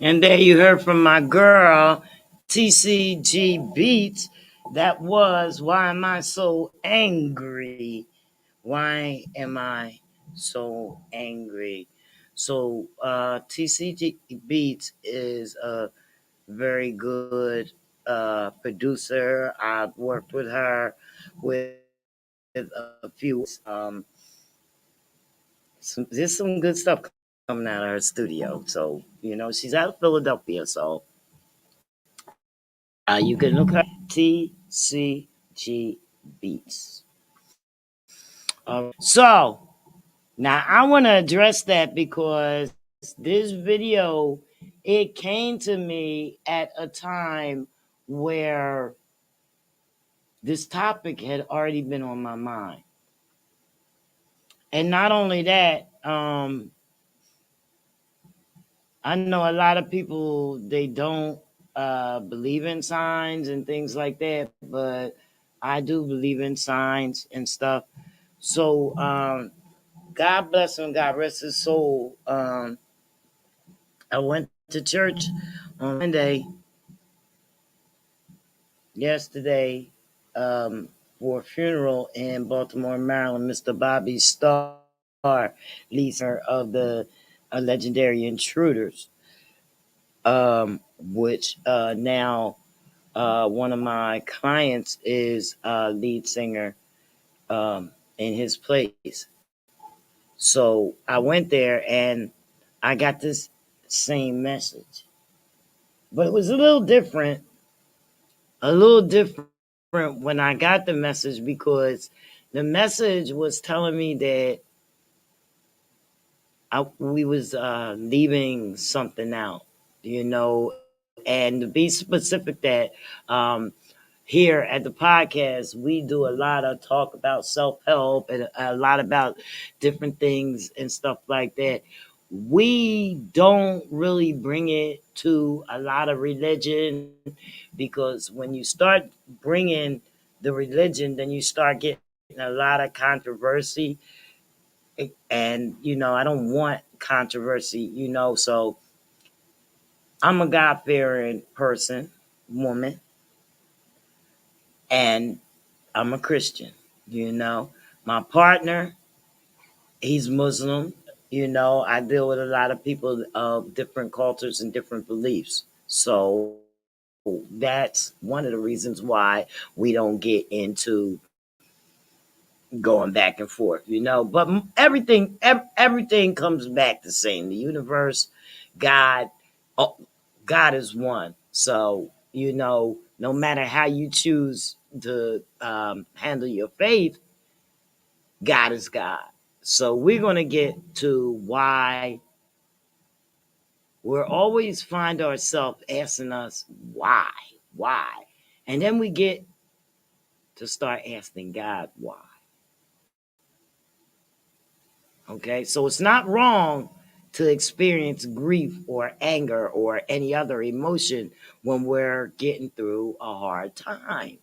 And there you heard from my girl, TCG Beats. That was Why Am I So Angry? Why am I so angry? So, TCG Beats is a very good producer. I've worked with her with a few there's some good stuff coming out of her studio. So, she's out of Philadelphia. So You can look up TCG Beats. So now I want to address that because this video, it came to me at a time where this topic had already been on my mind. And not only that, I know a lot of people, they don't believe in signs and things like that, but I do believe in signs and stuff. So God bless him, God rest his soul. I went to church on Monday, yesterday, for a funeral in Baltimore, Maryland. Mr. Bobby Starr, lead singer of the legendary Intruders, which now one of my clients is lead singer in his place. So I went there and I got this same message, but it was a little different when I got the message, because the message was telling me that we was leaving something out, and to be specific, that here at the podcast, we do a lot of talk about self-help and a lot about different things and stuff like that. We don't really bring it to a lot of religion, because when you start bringing the religion, then you start getting a lot of controversy. And, I don't want controversy, so I'm a God fearing person, woman, and I'm a Christian, you know. My partner, he's Muslim, I deal with a lot of people of different cultures and different beliefs. So that's one of the reasons why we don't get into going back and forth, But everything comes back the same. The universe, God, oh, God is one. So no matter how you choose to handle your faith, God is God. So we're gonna get to why we're always find ourselves asking us why, and then we get to start asking God why. Okay, so it's not wrong to experience grief or anger or any other emotion when we're getting through a hard time.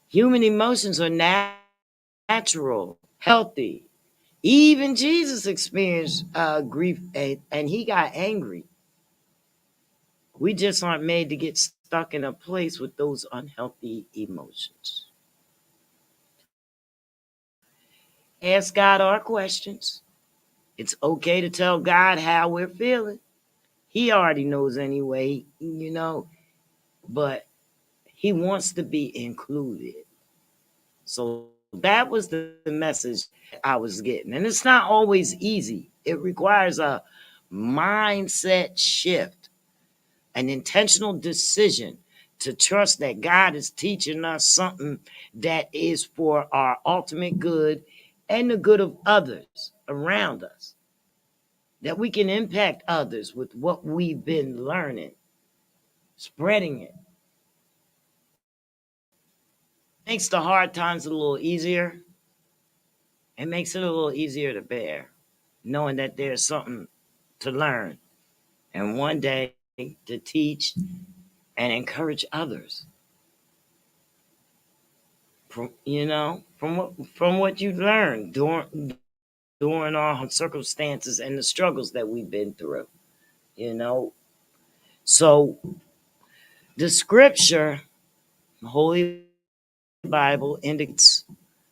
Human emotions are natural, healthy. Even Jesus experienced grief, and he got angry. We just aren't made to get stuck in a place with those unhealthy emotions. Ask God our questions. It's okay to tell God how we're feeling. He already knows anyway, but he wants to be included. So that was the message I was getting. And it's not always easy. It requires a mindset shift, an intentional decision to trust that God is teaching us something that is for our ultimate good and the good of others around us, that we can impact others with what we've been learning, spreading it. Makes the hard times a little easier. It makes it a little easier to bear, knowing that there's something to learn and one day to teach and encourage others. From what you learned during our circumstances and the struggles that we've been through. You know, so the scripture, the Holy Bible, indicates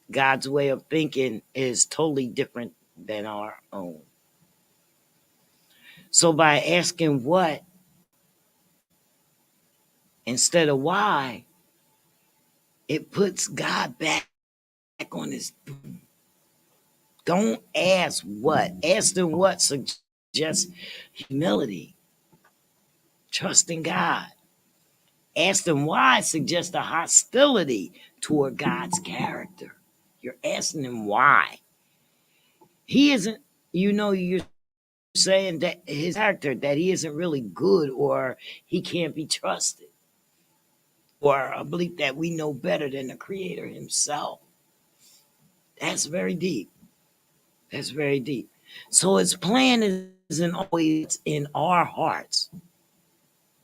God's way of thinking is totally different than our own. So by asking what instead of why, it puts God back on his throne. Don't ask what. Asking what suggests humility, trusting God, Asking why suggests a hostility toward God's character. You're asking him why. He isn't, you're saying that his character, that he isn't really good or he can't be trusted. Or a belief that we know better than the creator himself. That's very deep. That's very deep. So his plan isn't always in our hearts.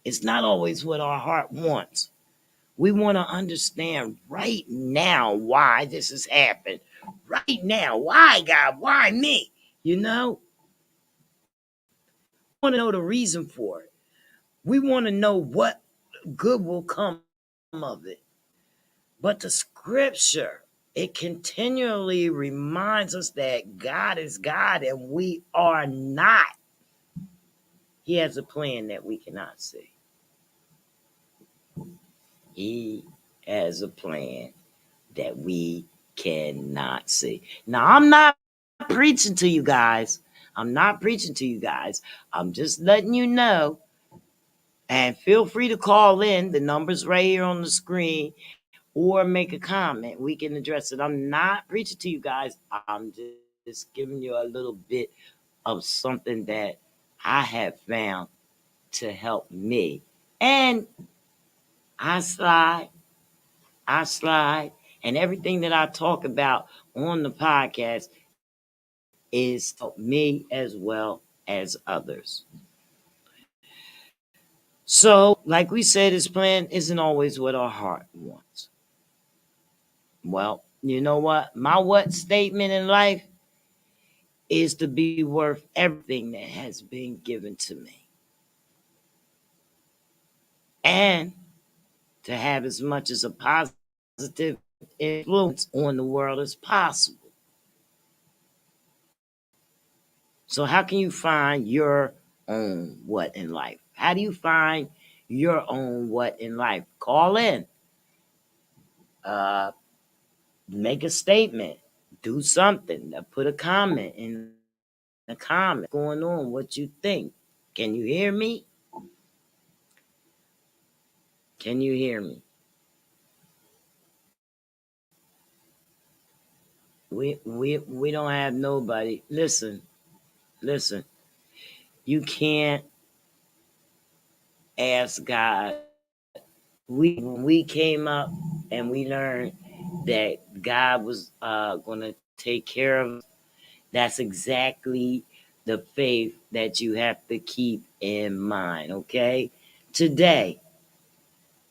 It's not always what our heart wants. We want to understand right now why this has happened. Right now. Why, God? Why me? You know? We want to know the reason for it. We want to know what good will come of it. But the scripture, it continually reminds us that God is God and we are not. He has a plan that we cannot see. He has a plan that we cannot see. Now, I'm not preaching to you guys. I'm not preaching to you guys. I'm just letting you know. And feel free to call in. The number's right here on the screen. Or make a comment. We can address it. I'm not preaching to you guys. I'm just giving you a little bit of something that I have found to help me. And I slide, and everything that I talk about on the podcast is help me as well as others. So, like we said, his plan isn't always what our heart wants. Well, you know what? My what statement in life is to be worth everything that has been given to me. And to have as much as a positive influence on the world as possible. So how can you find your own what in life? How do you find your own what in life? Call in. Uh, Make a statement. Do something. Put a comment in the comment. What's going on? What you think? Can you hear me? Can you hear me? We don't have nobody. Listen. You can't ask God. When we came up and we learned that God was going to take care of us, that's exactly the faith that you have to keep in mind. Okay. Today,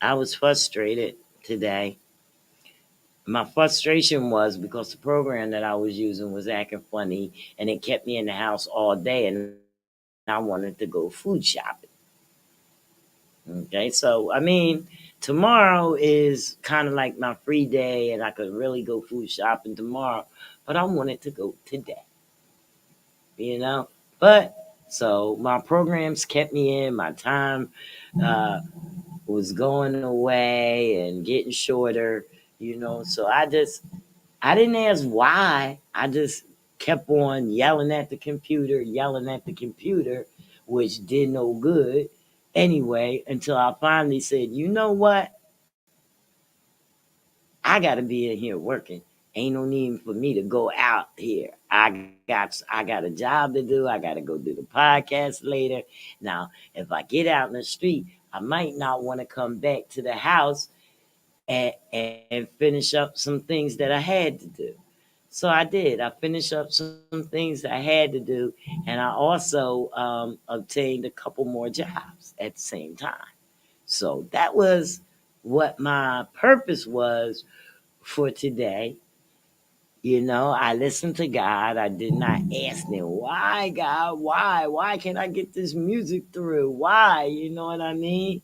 I was frustrated today. My frustration was because the program that I was using was acting funny and it kept me in the house all day and I wanted to go food shopping. Okay, so I mean, tomorrow is kind of like my free day and I could really go food shopping tomorrow, but I wanted to go today, you know? But so my programs kept me in, my time uh, was going away and getting shorter, so I didn't ask why. I just kept on yelling at the computer, which did no good anyway, until I finally said, you know what? I got to be in here working. Ain't no need for me to go out here. I got a job to do. I got to go do the podcast later. Now, if I get out in the street, I might not want to come back to the house and finish up some things that I had to do. So I did. I finished up some things I had to do, and I also obtained a couple more jobs at the same time. So that was what my purpose was for today. I listened to God. I did not ask him, why, God? Why? Why can't I get this music through? Why? You know what I mean?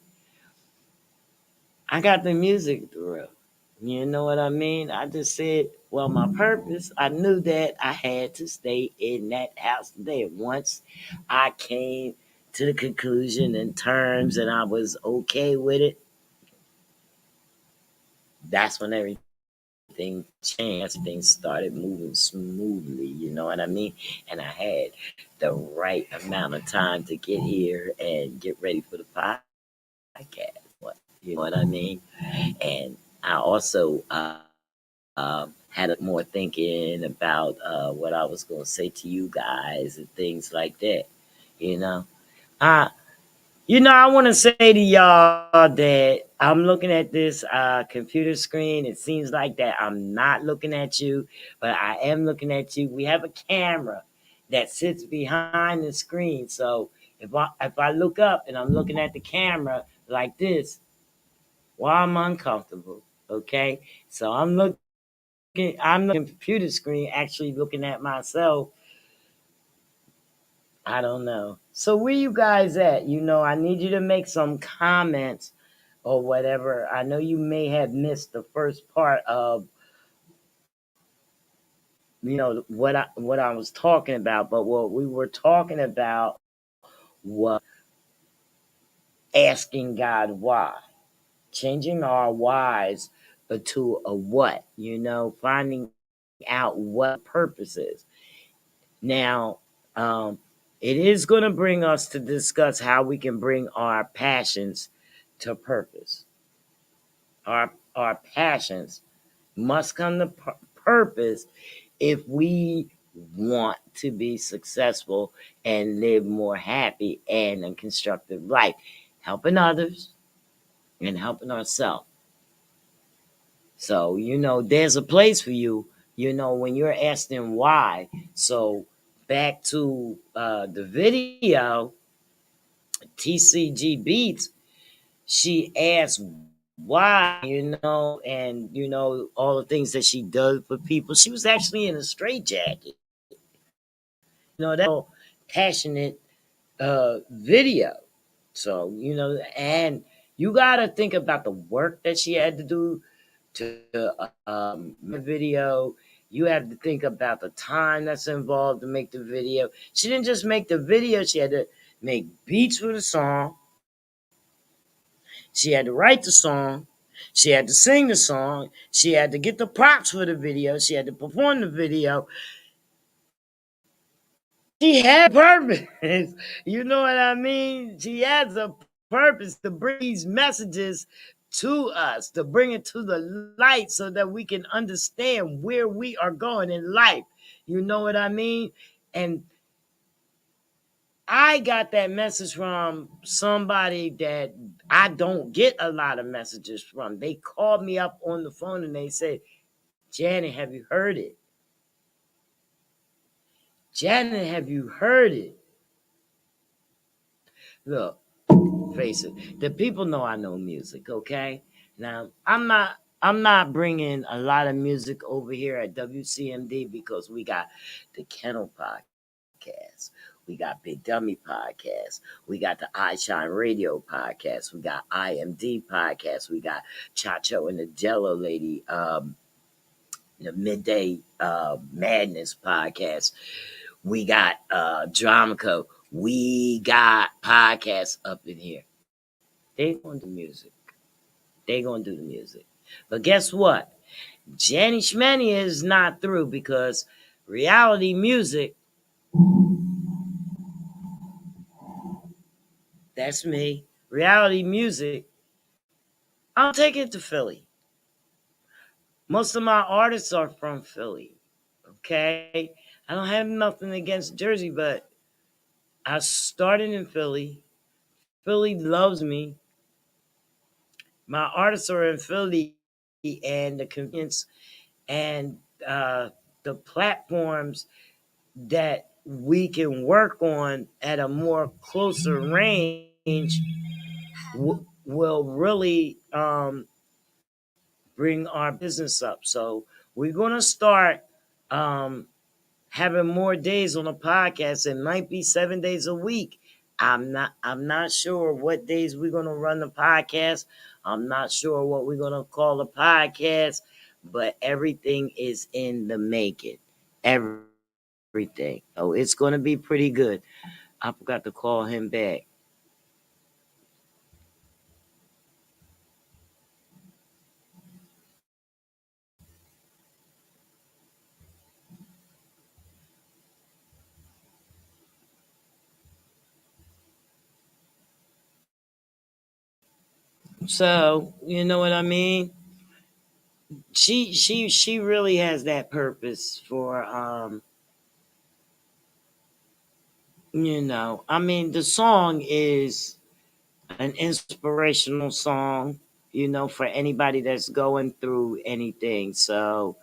I got the music through. You know what I mean? I just said, well, my purpose, I knew that I had to stay in that house today. Once I came to the conclusion and terms and I was okay with it, that's when everything changed. Everything started moving smoothly, you know what I mean? And I had the right amount of time to get here and get ready for the podcast. You know what I mean? And I also had a more thinking about what I was going to say to you guys and things like that. You know, uh, I want to say to y'all that I'm looking at this computer screen. It seems like that I'm not looking at you, but I am looking at you. We have a camera that sits behind the screen. So if I look up and I'm looking at the camera like this, well, I'm uncomfortable. Okay, so I'm looking at the computer screen, actually looking at myself. I don't know. So where you guys at? I need you to make some comments or whatever. I know you may have missed the first part of what I was talking about, but what we were talking about was asking God why, changing our whys to a what. Finding out what purpose is. Now, um, it is going to bring us to discuss how we can bring our passions to purpose. Our passions must come to purpose if we want to be successful and live more happy and a constructive life, helping others and helping ourselves. So, there's a place for you, when you're asking why. So, back to the video, TCG Beats, she asked why, and, all the things that she does for people. She was actually in a straitjacket, that passionate video. So, and you got to think about the work that she had to do to make the video. You have to think about the time that's involved to make the video. She didn't just make the video, she had to make beats for the song. She had to write the song. She had to sing the song. She had to get the props for the video. She had to perform the video. She had purpose. You know what I mean? She has a purpose to bring these messages to us, to bring it to the light so that we can understand where we are going in life. You know what I mean? And I got that message from somebody that I don't get a lot of messages from. They called me up on the phone and they said, Janet, have you heard it? Janet, have you heard it? Look, face it. The people know I know music, okay? Now, I'm not bringing a lot of music over here at WCMD because we got the Kennel Podcast. We got Big Dummy Podcast. We got the I Shine Radio Podcast. We got IMD Podcast. We got Chacho and the Jello Lady, the Midday Madness Podcast. We got Dramaco. We got podcasts up in here. They gonna do music. They gonna do the music. But guess what? Jenny Schmanny is not through because reality music, that's me. Reality music, I'll take it to Philly. Most of my artists are from Philly. Okay? I don't have nothing against Jersey, but I started in Philly. Philly loves me. My artists are in Philly, and the convenience and the platforms that we can work on at a more closer range will really bring our business up. So we're going to start um, having more days on the podcast. It might be 7 days a week. I'm not sure what days we're going to run the podcast. I'm not sure what we're going to call the podcast, but everything is in the making. Everything. So it's going to be pretty good. I forgot to call him back. So, you know what I mean? She really has that purpose for I mean the song is an inspirational song, for anybody that's going through anything. So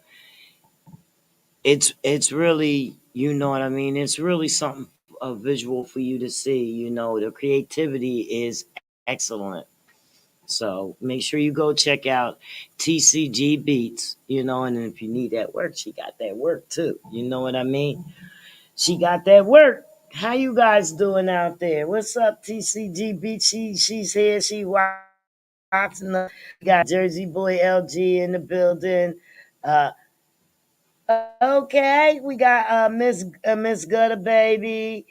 it's really, what I mean, it's really something, a visual for you to see. The creativity is excellent. So make sure you go check out TCG Beats, and if you need that work, she got that work too. You know what I mean? She got that work. How you guys doing out there? What's up, TCG Beats? She's here. She watching us. We got Jersey Boy LG in the building. Uh, okay, we got Miss Gutter Baby,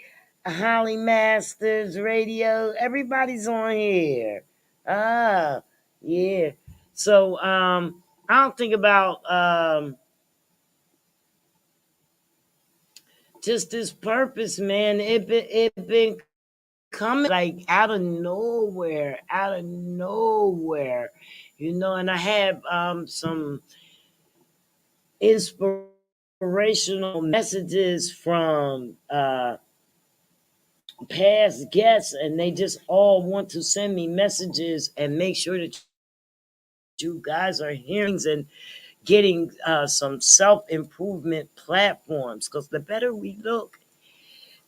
Holly Masters Radio. Everybody's on here. Ah, yeah. So I don't think about just this purpose, man. It been coming like out of nowhere, and I have some inspirational messages from past guests, and they just all want to send me messages and make sure that you guys are hearing and getting some self-improvement platforms, because the better we look,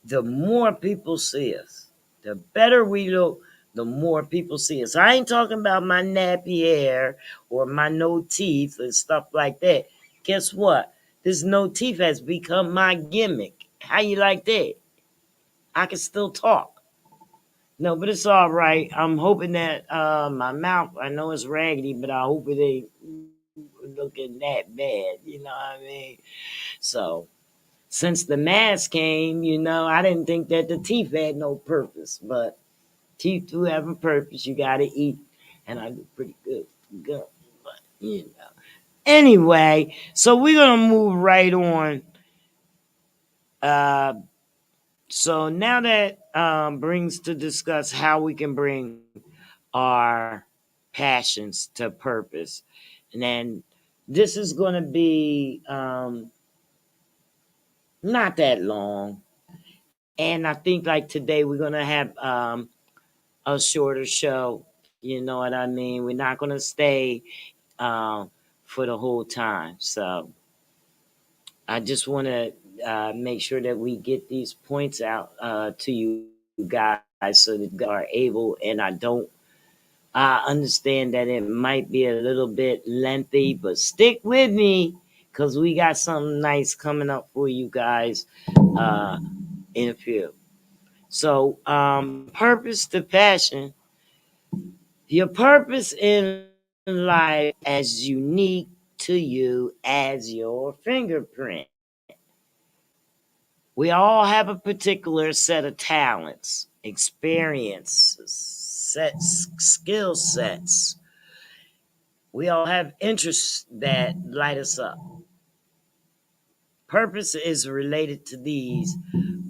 the more people see us. The better we look, the more people see us. I ain't talking about my nappy hair or my no teeth and stuff like that. Guess what? This no teeth has become my gimmick. How you like that? I can still talk. No, but it's all right. I'm hoping that my mouth, I know it's raggedy, but I hope it ain't looking that bad. You know what I mean? So since the mask came, I didn't think that the teeth had no purpose, but teeth do have a purpose. You got to eat, and I do pretty good. But anyway, so we're gonna move right on. Uh, so now that brings to discuss how we can bring our passions to purpose, and then this is gonna be not that long. And I think like today we're gonna have a shorter show. You know what I mean? We're not gonna stay for the whole time. So I just want to make sure that we get these points out to you guys so that you are able. And I understand that it might be a little bit lengthy, but stick with me because we got something nice coming up for you guys uh, in a few. So, purpose to passion. Your purpose in life as unique to you as your fingerprint. We all have a particular set of talents, experiences, skill sets. We all have interests that light us up. Purpose is related to these,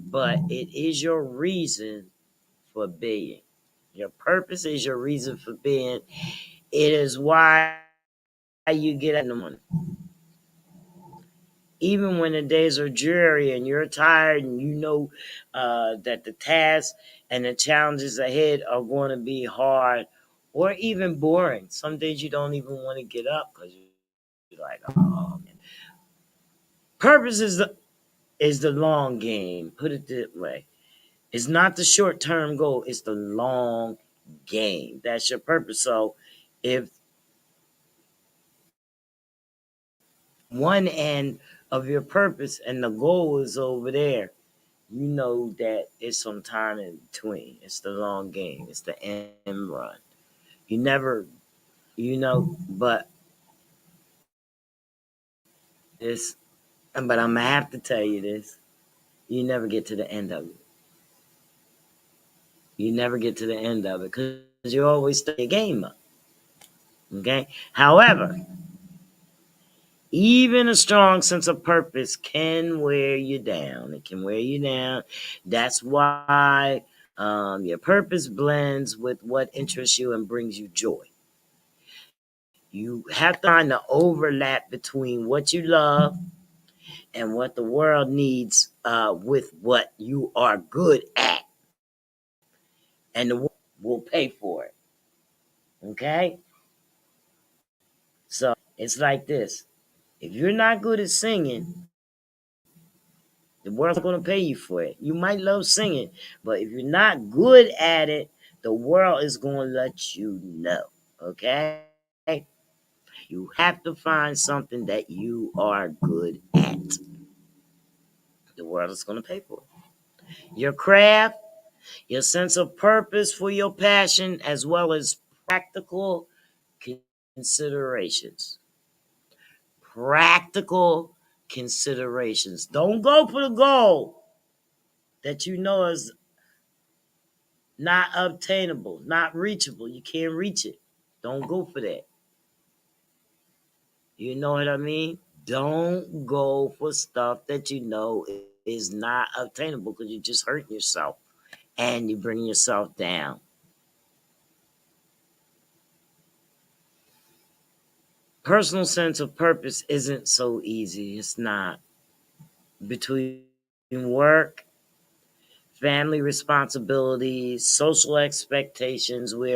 but it is your reason for being. Your purpose is your reason for being. It is why you get up in the morning. Even when the days are dreary and you're tired and that the tasks and the challenges ahead are going to be hard or even boring. Some days you don't even want to get up because you're like, oh man. Purpose is the long game. Put it that way. It's not the short term goal. It's the long game. That's your purpose. So if one end of your purpose and the goal is over there, you know that it's some time in between. It's the long game. It's the end run. You never, but this, but I'm gonna have to tell you this. You never get to the end of it. You never get to the end of it because you always stay your game up. Okay. However, even a strong sense of purpose can wear you down. It can wear you down. That's why your purpose blends with what interests you and brings you joy. You have to find the overlap between what you love and what the world needs with what you are good at. And the world will pay for it. Okay? So it's like this. If you're not good at singing, the world's going to pay you for it. You might love singing, but if you're not good at it, the world is going to let you know. Okay? You have to find something that you are good at. The world is going to pay for it. Your craft, your sense of purpose for your passion, as well as practical considerations. Practical considerations. Don't go for the goal that you know is not obtainable, not reachable. You can't reach it. Don't go for that. You know what I mean? Don't go for stuff that you know is not obtainable because you're just hurting yourself and you bring yourself down. Personal sense of purpose isn't so easy. It's not. Between work, family responsibilities, social expectations, we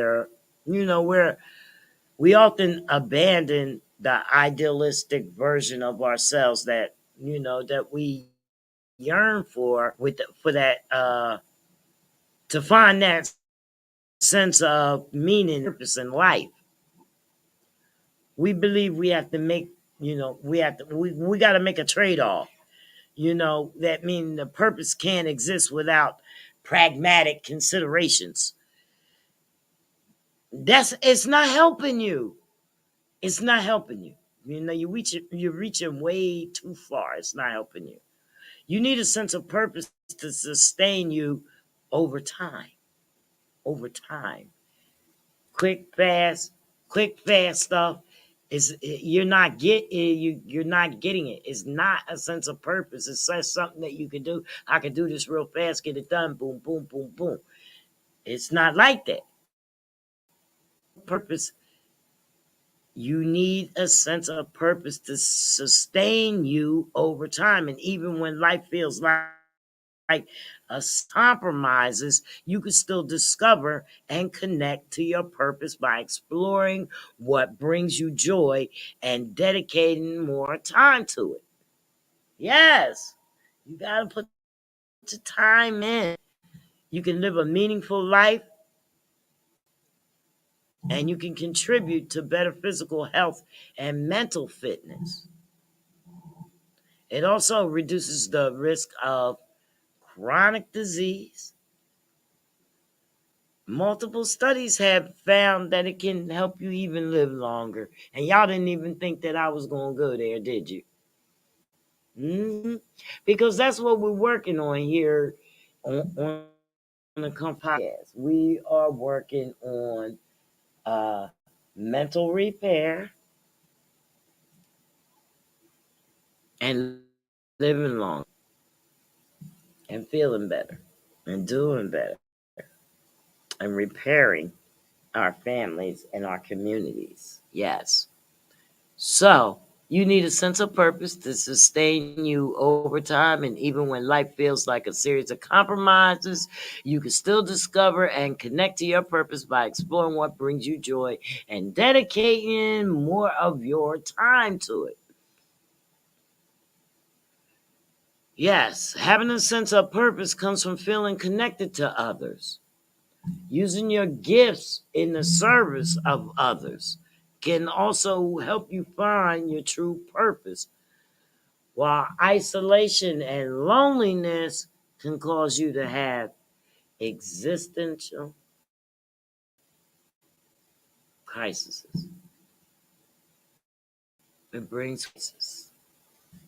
often abandon the idealistic version of ourselves that we yearn for for that to find that sense of meaning, purpose in life. We believe we have to make we got to make a trade-off. That means the purpose can't exist without pragmatic considerations. It's not helping you. It's not helping you. You're reaching way too far. It's not helping you. You need a sense of purpose to sustain you over time. Over time. Quick, fast, stuff is you're not getting it. It's not a sense of purpose. It's just something that you can do. I can do this real fast, get it done, boom, boom, boom, boom. It's not like that. Purpose. You need a sense of purpose to sustain you over time. And even when life feels like compromises, you can still discover and connect to your purpose by exploring what brings you joy and dedicating more time to it. Yes, you got to put the time in. You can live a meaningful life and you can contribute to better physical health and mental fitness. It also reduces the risk of chronic disease. Multiple studies have found that it can help you even live longer. And y'all didn't even think that I was going to go there, did you? Mm-hmm. Because that's what we're working on here on the podcast. We are working on uh, mental repair and living long and feeling better and doing better and repairing our families and our communities. Yes. So you need a sense of purpose to sustain you over time. And even when life feels like a series of compromises, you can still discover and connect to your purpose by exploring what brings you joy and dedicating more of your time to it. Yes, having a sense of purpose comes from feeling connected to others. Using your gifts in the service of others can also help you find your true purpose, while isolation and loneliness can cause you to have existential crises. It brings crisis.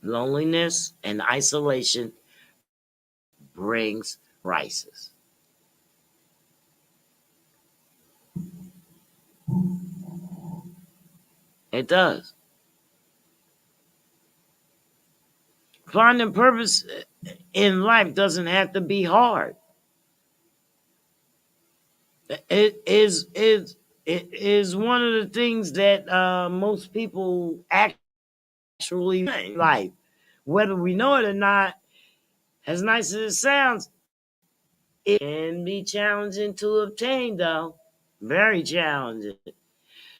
Loneliness and isolation brings crisis. It does. Finding purpose in life doesn't have to be hard. It is It is one of the things that most people actually want in life. Whether we know it or not, as nice as it sounds, it can be challenging to obtain, though. Very challenging.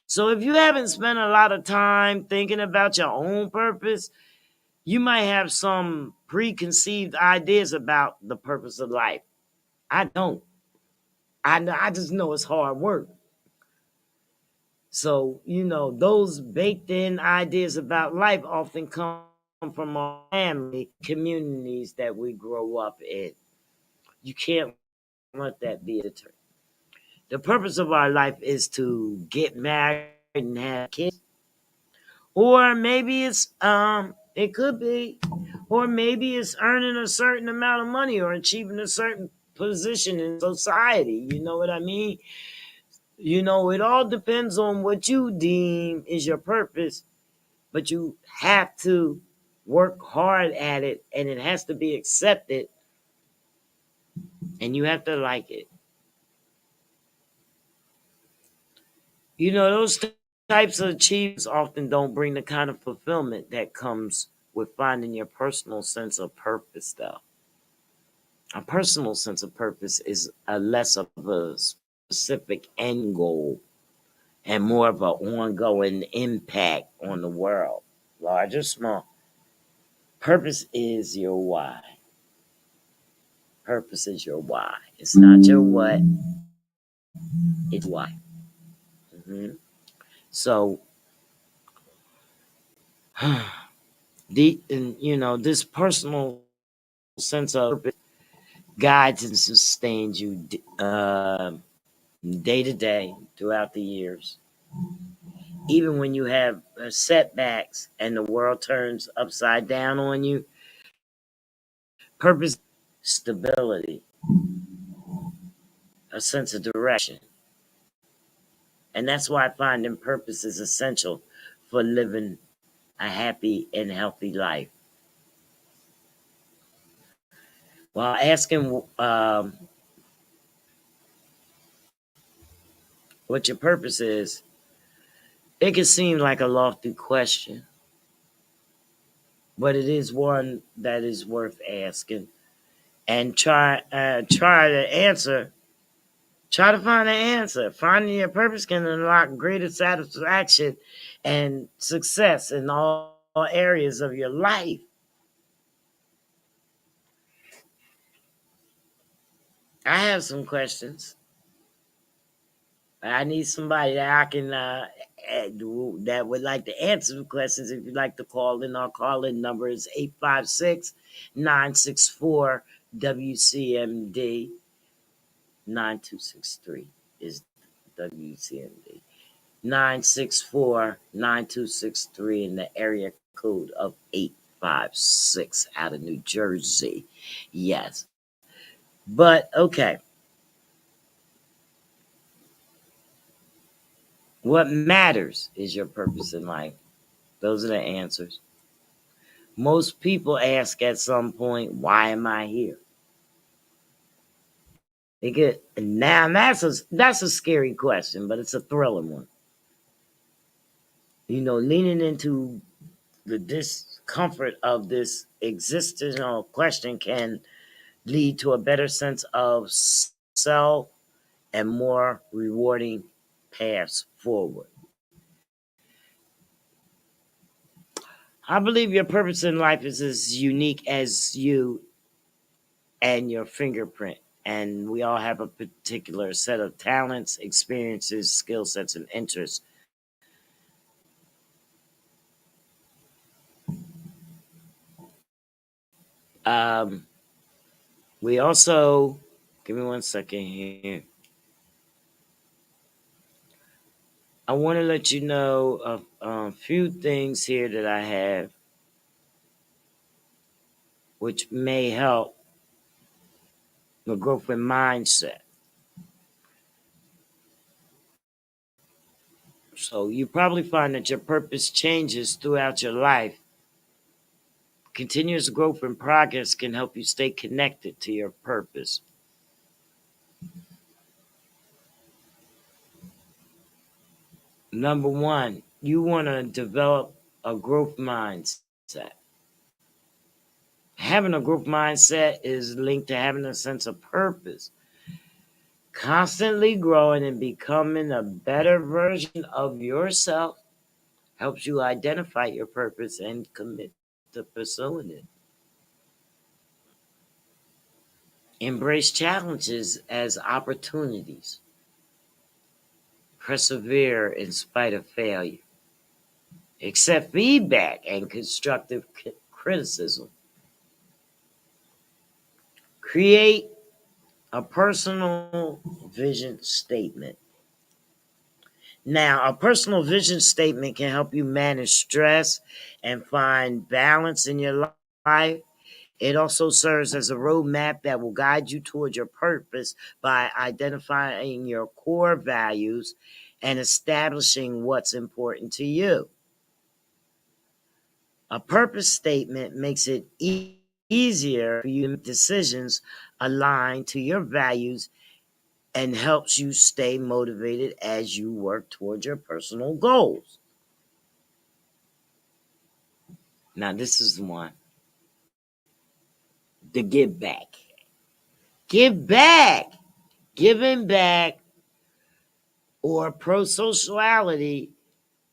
So if you haven't spent a lot of time thinking about your own purpose, you might have some preconceived ideas about the purpose of life. I don't. I just know it's hard work. So, those baked in ideas about life often come from our family communities that we grow up in. You can't let that be a deterrent. The purpose of our life is to get married and have kids. Or maybe it could be, or maybe it's earning a certain amount of money or achieving a certain position in society. You know what I mean? It all depends on what you deem is your purpose, but you have to work hard at it and it has to be accepted and you have to like it. Those types of achievements often don't bring the kind of fulfillment that comes with finding your personal sense of purpose, though. A personal sense of purpose is a less of a specific end goal and more of an ongoing impact on the world, large or small. Purpose is your why. Purpose is your why. It's not your what, it's why. Mhm. So, this personal sense of purpose guides and sustains you day to day throughout the years. Even when you have setbacks and the world turns upside down on you, purpose, stability, a sense of direction. And that's why finding purpose is essential for living a happy and healthy life. While asking what your purpose is, it can seem like a lofty question, but it is one that is worth asking. And try to answer. Try to find an answer. Finding your purpose can unlock greater satisfaction and success in all areas of your life. I have some questions. I need somebody that I can that would like to answer the questions. If you'd like to call in, our call in number is 856-964 WCMD. 9263 is WCMD. 964-9263 in the area code of 856 out of New Jersey. Yes. But okay. What matters is your purpose in life. Those are the answers. Most people ask at some point, why am I here? Now that's a scary question, but it's a thrilling one. Leaning into the discomfort of this existential question can lead to a better sense of self and more rewarding paths forward. I believe your purpose in life is as unique as you and your fingerprint. And we all have a particular set of talents, experiences, skill sets, and interests. Um, we also, give me 1 second here. I want to let you know of a few things here that I have, which may help the growth in mindset. So you probably find that your purpose changes throughout your life. Continuous growth and progress can help you stay connected to your purpose. Number one, you want to develop a growth mindset. Having a growth mindset is linked to having a sense of purpose. Constantly growing and becoming a better version of yourself helps you identify your purpose and commit to pursuing it. Embrace challenges as opportunities. Persevere in spite of failure. Accept feedback and constructive criticism. Create a personal vision statement. Now, a personal vision statement can help you manage stress and find balance in your life. It also serves as a roadmap that will guide you towards your purpose by identifying your core values and establishing what's important to you. A purpose statement makes it easier for you to make decisions aligned to your values and helps you stay motivated as you work towards your personal goals. Now, this is the one, the give back. Give back. Giving back, or prosociality,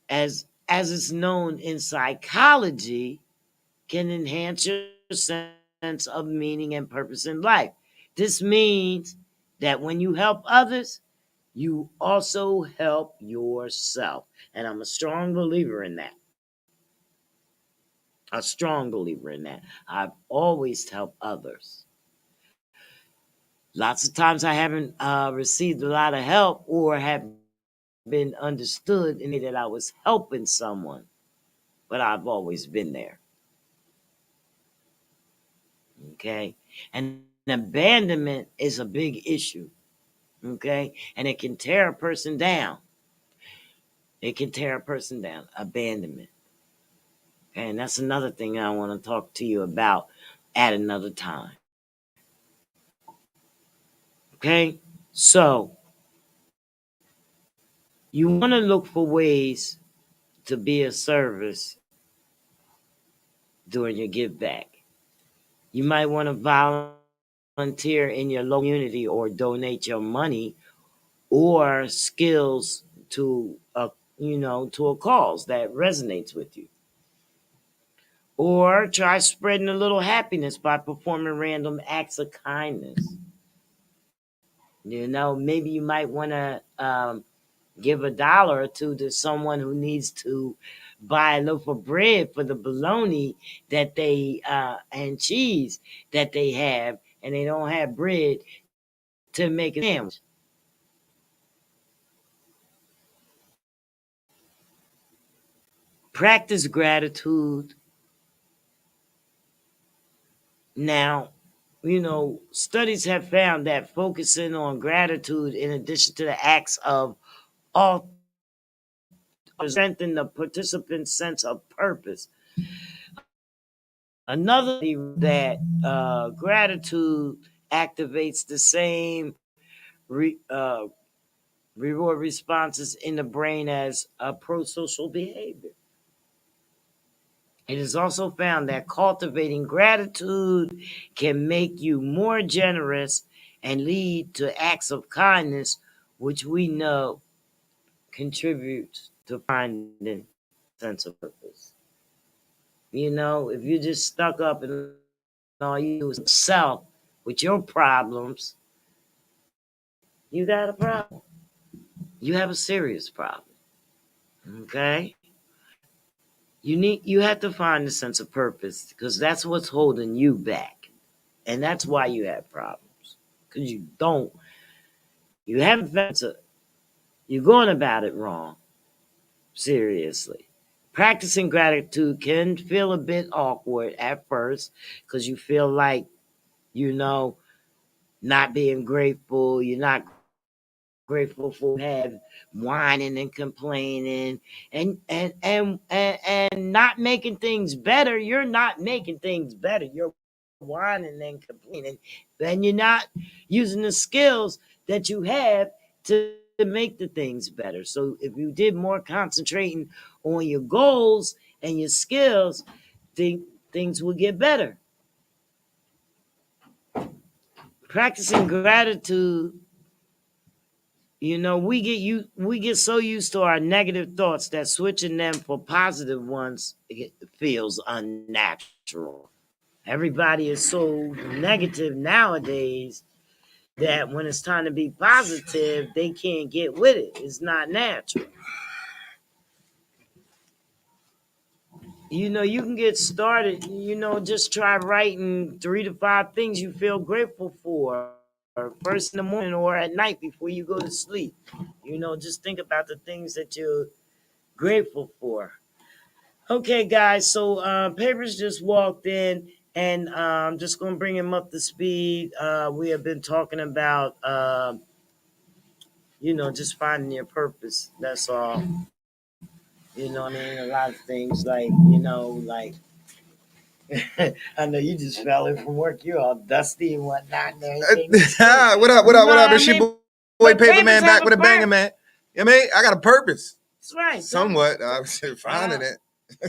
as it's known in psychology, can enhance your sense of meaning and purpose in life. This means that when you help others, you also help yourself. And I'm a strong believer in that. A strong believer in that. I've always helped others. Lots of times I haven't received a lot of help or have been understood in that I was helping someone, but I've always been there. Okay? And abandonment is a big issue. Okay? And it can tear a person down. It can tear a person down. Abandonment. Okay? And that's another thing I want to talk to you about at another time. Okay? So, you want to look for ways to be of service during your give back. You might want to volunteer in your local community or donate your money or skills to to a cause that resonates with you. Or try spreading a little happiness by performing random acts of kindness. Maybe you might want to give $1 or $2 to someone who needs to buy a loaf of bread for the bologna that they and cheese that they have, and they don't have bread to make a sandwich. Practice gratitude. Now, studies have found that focusing on gratitude in addition to the acts of all strengthen the participant's sense of purpose. Another that gratitude activates the same reward responses in the brain as pro-social behavior. It is also found that cultivating gratitude can make you more generous and lead to acts of kindness, which we know contributes to finding a sense of purpose. If you're just stuck up and all you do is self with your problems, you got a problem. You have a serious problem. Okay? You have to find a sense of purpose because that's what's holding you back. And that's why you have problems. Because you haven't found you're going about it wrong. Seriously. Practicing gratitude can feel a bit awkward at first because you feel like, not being grateful. You're not grateful for have whining and complaining and not making things better. You're not making things better. You're whining and complaining. Then you're not using the skills that you have to make the things better. So if you did more concentrating on your goals and your skills, things will get better. Practicing gratitude, we get so used to our negative thoughts that switching them for positive ones feels unnatural. Everybody is so negative nowadays that when it's time to be positive, they can't get with it. It's not natural. You can get started, just try writing 3 to 5 things you feel grateful for, first in the morning or at night before you go to sleep. Just think about the things that you're grateful for. Okay, guys, so Papers just walked in, and I'm just going to bring him up to speed. We have been talking about, just finding your purpose. That's all. I mean, a lot of things like I know you just fell in from work. You're all dusty and whatnot and everything. What up? It's your boy Paperman back with a banger, man. I mean, I got a purpose. That's right. Somewhat. I'm finding it.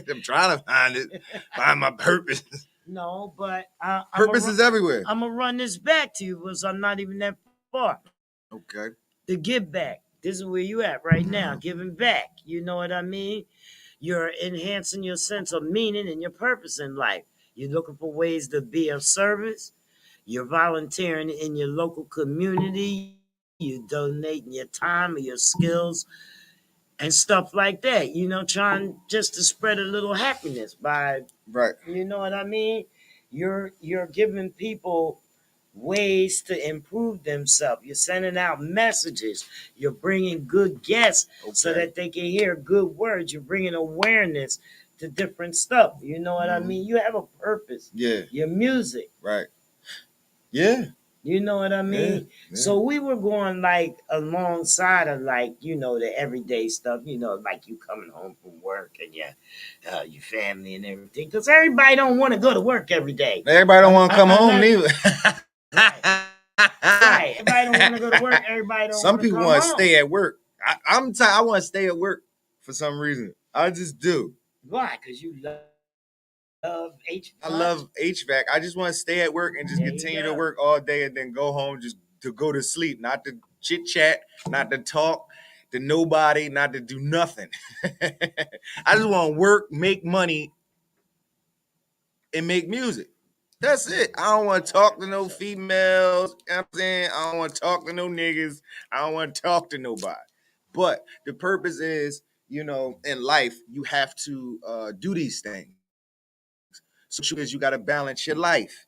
I'm trying to find it. Find my purpose. No, but purpose is everywhere. I'm going to run this back to you because I'm not even that far. Okay. The give back. This is where you at right now, giving back. You know what I mean? You're enhancing your sense of meaning and your purpose in life. You're looking for ways to be of service. You're volunteering in your local community. You're donating your time or your skills and stuff like that. Trying just to spread a little happiness by, right. You know what I mean? You're giving people ways to improve themselves. You're sending out messages. You're bringing good guests so that they can hear good words. You're bringing awareness to different stuff. You know what I mean? You have a purpose. Yeah. Your music. Right. Yeah. You know what I mean? Yeah. So we were going like alongside of the everyday stuff, like you coming home from work and your family and everything. Because everybody don't want to go to work every day. Everybody don't want to come home neither. Right. Everybody don't want to go to work. Everybody don't. Some people want to stay at work. I'm tired. I want to stay at work for some reason. I just do. Why? Because you love HVAC. I love HVAC. I just want to stay at work and just continue to work all day and then go home just to go to sleep, not to chit chat, not to talk to nobody, not to do nothing. I just want to work, make money, and make music. That's it. I don't want to talk to no females. You know what I'm saying? I don't want to talk to no niggas. I don't want to talk to nobody. But the purpose is, in life, you have to do these things. So you got to balance your life.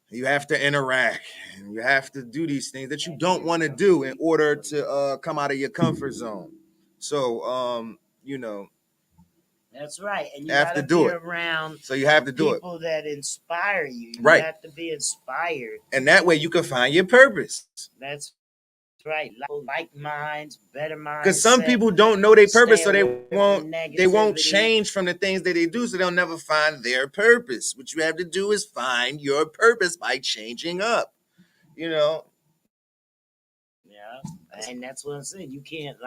You have to interact. And you have to do these things that you don't want to do in order to come out of your comfort zone. So, That's right. And you have to do it around. So you have to do people that inspire you. You right. have to be inspired. And that way you can find your purpose. That's right. Like minds, better minds. Because some people don't know their purpose, so they won't change from the things that they do, so they'll never find their purpose. What you have to do is find your purpose by changing up. Yeah. And that's what I'm saying. You can't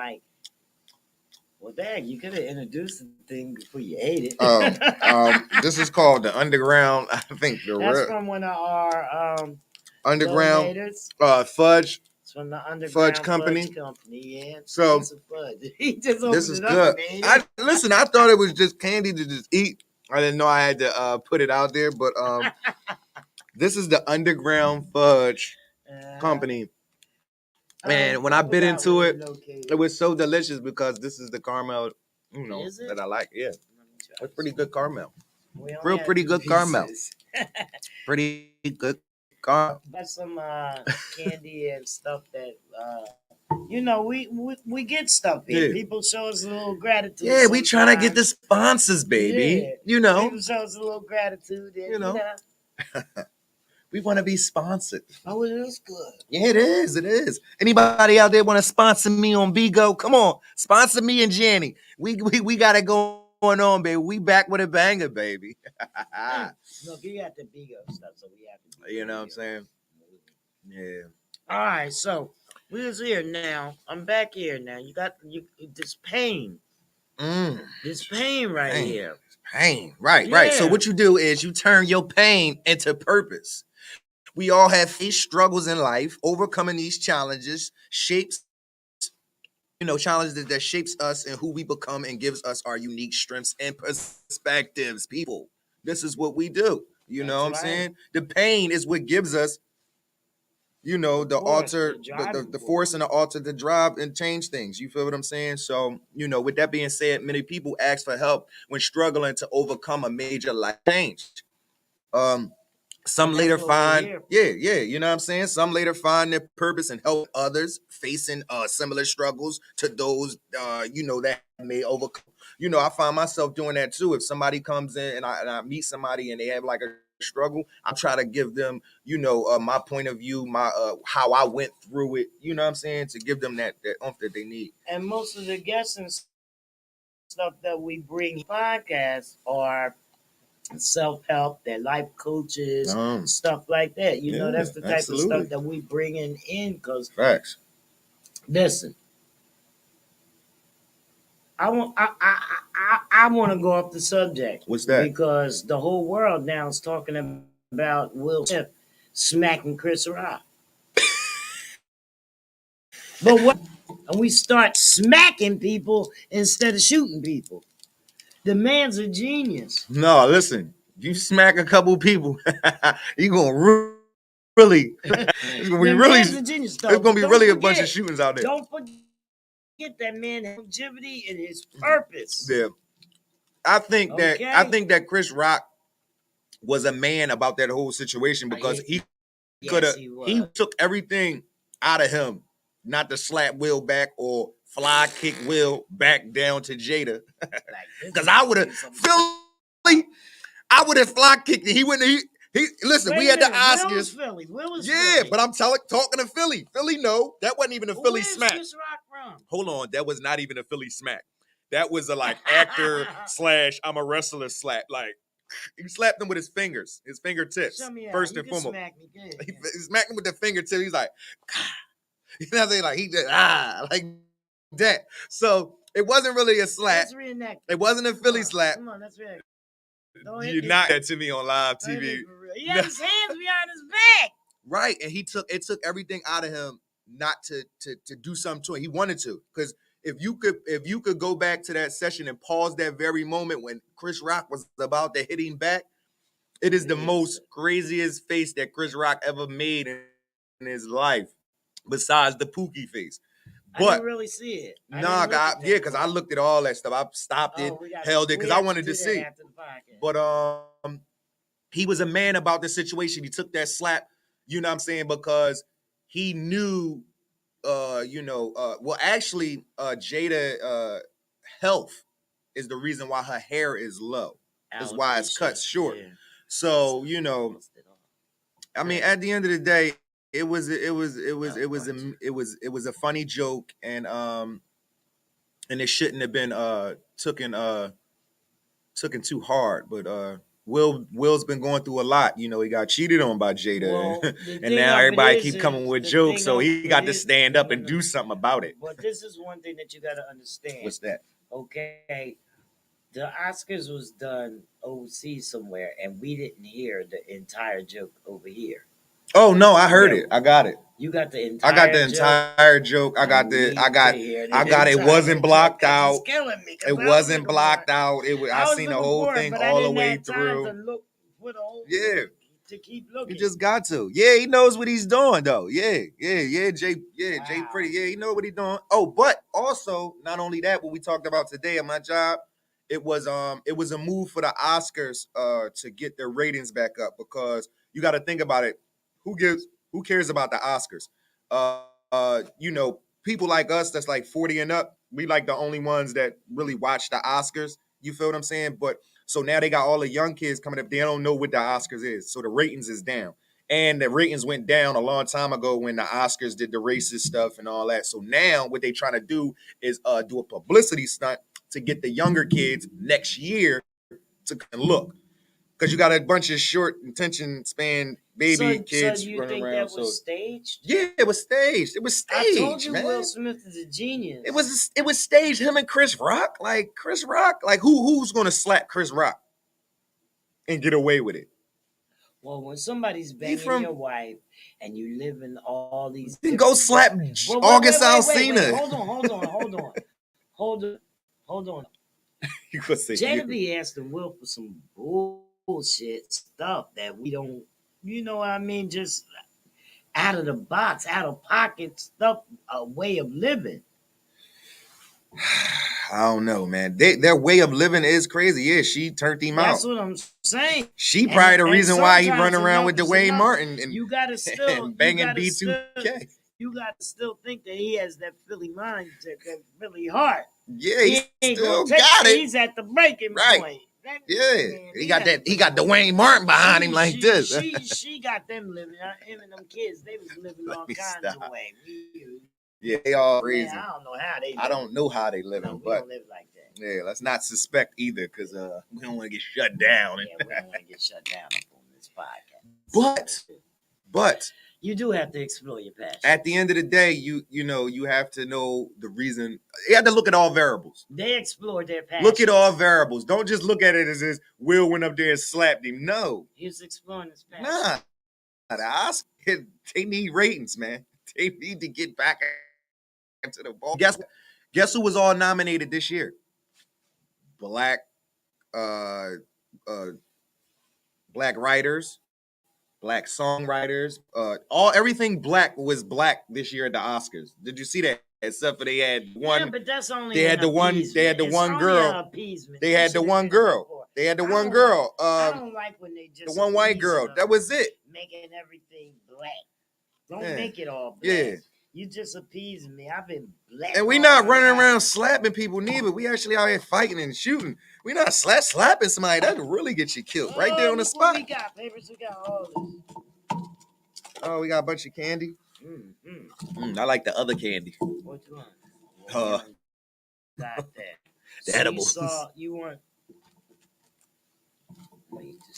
well, dang, you could have introduced the thing before you ate it. This is called the Underground. I think that's from one of our Underground Fudge. It's from the Underground Fudge Company. Yeah. So he just this is it good. Up, listen, I thought it was just candy to just eat. I didn't know I had to put it out there, but this is the Underground Fudge Company. And when I bit into it, it was so delicious because this is the caramel, that I like. Yeah, it's pretty good caramel. Pretty good caramel. Pretty good caramel. That's some candy and stuff that we get stuff here. Yeah. People show us a little gratitude. Yeah, we trying to get the sponsors, baby. Yeah. People show us a little gratitude. And, we want to be sponsored. Oh, it is good. Yeah, it is. It is. Anybody out there want to sponsor me on Bigo? Come on, sponsor me and Jenny. We got it going on, baby. We back with a banger, baby. Look, you got the Bigo stuff, so we have to. You know what I'm saying? Yeah. All right, so We was here now. I'm back here now. You got this pain. This pain right here. Pain. Right. So what you do is you turn your pain into purpose. We all have faced struggles in life. Overcoming these challenges shapes, challenges that shapes us and who we become and gives us our unique strengths and perspectives. People, this is what we do. You know what I'm saying? The pain is what gives us, the force and the alter to drive and change things. You feel what I'm saying? So, with that being said, many people ask for help when struggling to overcome a major life change. Some later find, you know what I'm saying? Some later find their purpose and help others facing similar struggles to those, that may overcome. I find myself doing that too. If somebody comes in and I meet somebody and they have like a struggle, I try to give them, my point of view, my how I went through it, you know what I'm saying, to give them that oomph that they need. And most of the guests and stuff that we bring podcasts are self-help, they're life coaches, stuff like that. That's the type of stuff that we bring in because facts. Listen, I want to go off the subject. What's that? Because the whole world now is talking about Will Smith smacking Chris Rock. But what? And we start smacking people instead of shooting people. The man's a genius. No, listen. You smack a couple people, you gonna really. It's gonna be really. A genius, though. It's gonna be really a bunch of shootings out there. Don't forget that man has longevity and his purpose. Yeah, I think that Chris Rock was a man about that whole situation because he took everything out of him, not to slap Will back or fly kick Will back down to Jada. Because I would have fly kicked it. He wouldn't. He listen. We had the Oscars. Will was Philly. But I'm talking to Philly. Philly, no, that wasn't even a Philly smack. Chris Rock from? Hold on, that was not even a Philly smack. That was a actor / I'm a wrestler slap. Like he slapped him with his fingers, his fingertips. First and foremost, he smacked him with the fingertips. He's like, you know what I'm saying? Like he just like that. So it wasn't really a slap. It wasn't a Philly slap. Come on, let's reenact. You're not that to me on live TV. He had his hands behind his back. Right, and it took everything out of him not to do something to him. He wanted to, because if you could go back to that session and pause that very moment when Chris Rock was about to hit him back, it is the most craziest face that Chris Rock ever made in his life, besides the Pookie face. But I didn't really see it. Because I looked at all that stuff. I stopped it, held it, because I wanted to see. But he was a man about the situation. He took that slap, you know what I'm saying, because he knew, Jada health is the reason why her hair is low. Is why it's cut short. Yeah. So, I mean, at the end of the day, it was a funny joke, and it shouldn't have been taken too hard. But Will's been going through a lot. He got cheated on by Jada, and now everybody keep coming with jokes. So he got to stand up and do something about it. But this is one thing that you got to understand. What's that? Okay, the Oscars was done overseas somewhere, and we didn't hear the entire joke over here. Oh no, I heard it. I got it. You got the entire. I got the entire joke. I got it. Wasn't blocked out. It wasn't blocked out. I seen the whole thing all the way through. Yeah. To keep looking. You just got to. Yeah, he knows what he's doing though. Yeah. Jay Pretty. Yeah, he know what he's doing. Oh, but also not only that, what we talked about today at my job, it was a move for the Oscars to get their ratings back up, because you got to think about it. Who cares about the Oscars? People like us that's like 40 and up, we like the only ones that really watch the Oscars. You feel what I'm saying? But so now they got all the young kids coming up. They don't know what the Oscars is. So the ratings is down. And the ratings went down a long time ago when the Oscars did the racist stuff and all that. So now what they trying to do is do a publicity stunt to get the younger kids next year to look. because you got a bunch of short attention span baby kids so you running think around. that was staged? Yeah, it was staged. It was staged. I told you, man. Will Smith is a genius. It was staged. Him and Chris Rock, like who's gonna slap Chris Rock and get away with it? Well, when somebody's banging your wife and you live in all these, then go slap August Alsina. Hold on. You could say Jada be asking Will for some bullshit stuff that we don't, you know what I mean? Just out of the box, out of pocket stuff, a way of living. I don't know, man. Their way of living is crazy. Yeah, she turned him out. That's what I'm saying. She probably the reason why he run around with Dwayne Martin and you gotta still and banging B2K. You gotta still think that he has that Philly mind, that Philly heart. Yeah, he still got it. He's at the breaking point. He got Dwayne Martin behind him like this. She got them living. Him and them kids, they was living all kinds of ways. Yeah, they all crazy. Man, I don't know how they. I don't know how they living, no, we but don't live like that. Yeah, let's not suspect either, because we don't want to get shut down. Yeah, we don't want to get shut down on this podcast. But you do have to explore your passion. At the end of the day, you have to know the reason. You have to look at all variables. They explored their passion. Look at all variables. Don't just look at it as Will went up there and slapped him. No, he was exploring his passion. Nah, the Oscar, they need ratings, man. They need to get back into the ball. Guess who was all nominated this year? Black writers, black songwriters, everything black was black this year at the Oscars. Did you see that? Except for they had one. Yeah, but that's only. They had the one. They had the one girl. They had the one girl. They had the one girl. I don't like when they just the one white girl. That was it. Making everything black. Don't make it all black. Yeah. You just appease me. I've been black. And we not running around slapping people neither. We actually out here fighting and shooting. We not slapping somebody. That could really get you killed right there on the spot. What we got, papers? We got all this. Oh, we got a bunch of candy. I like the other candy. What you want? Got that. The edibles. You want?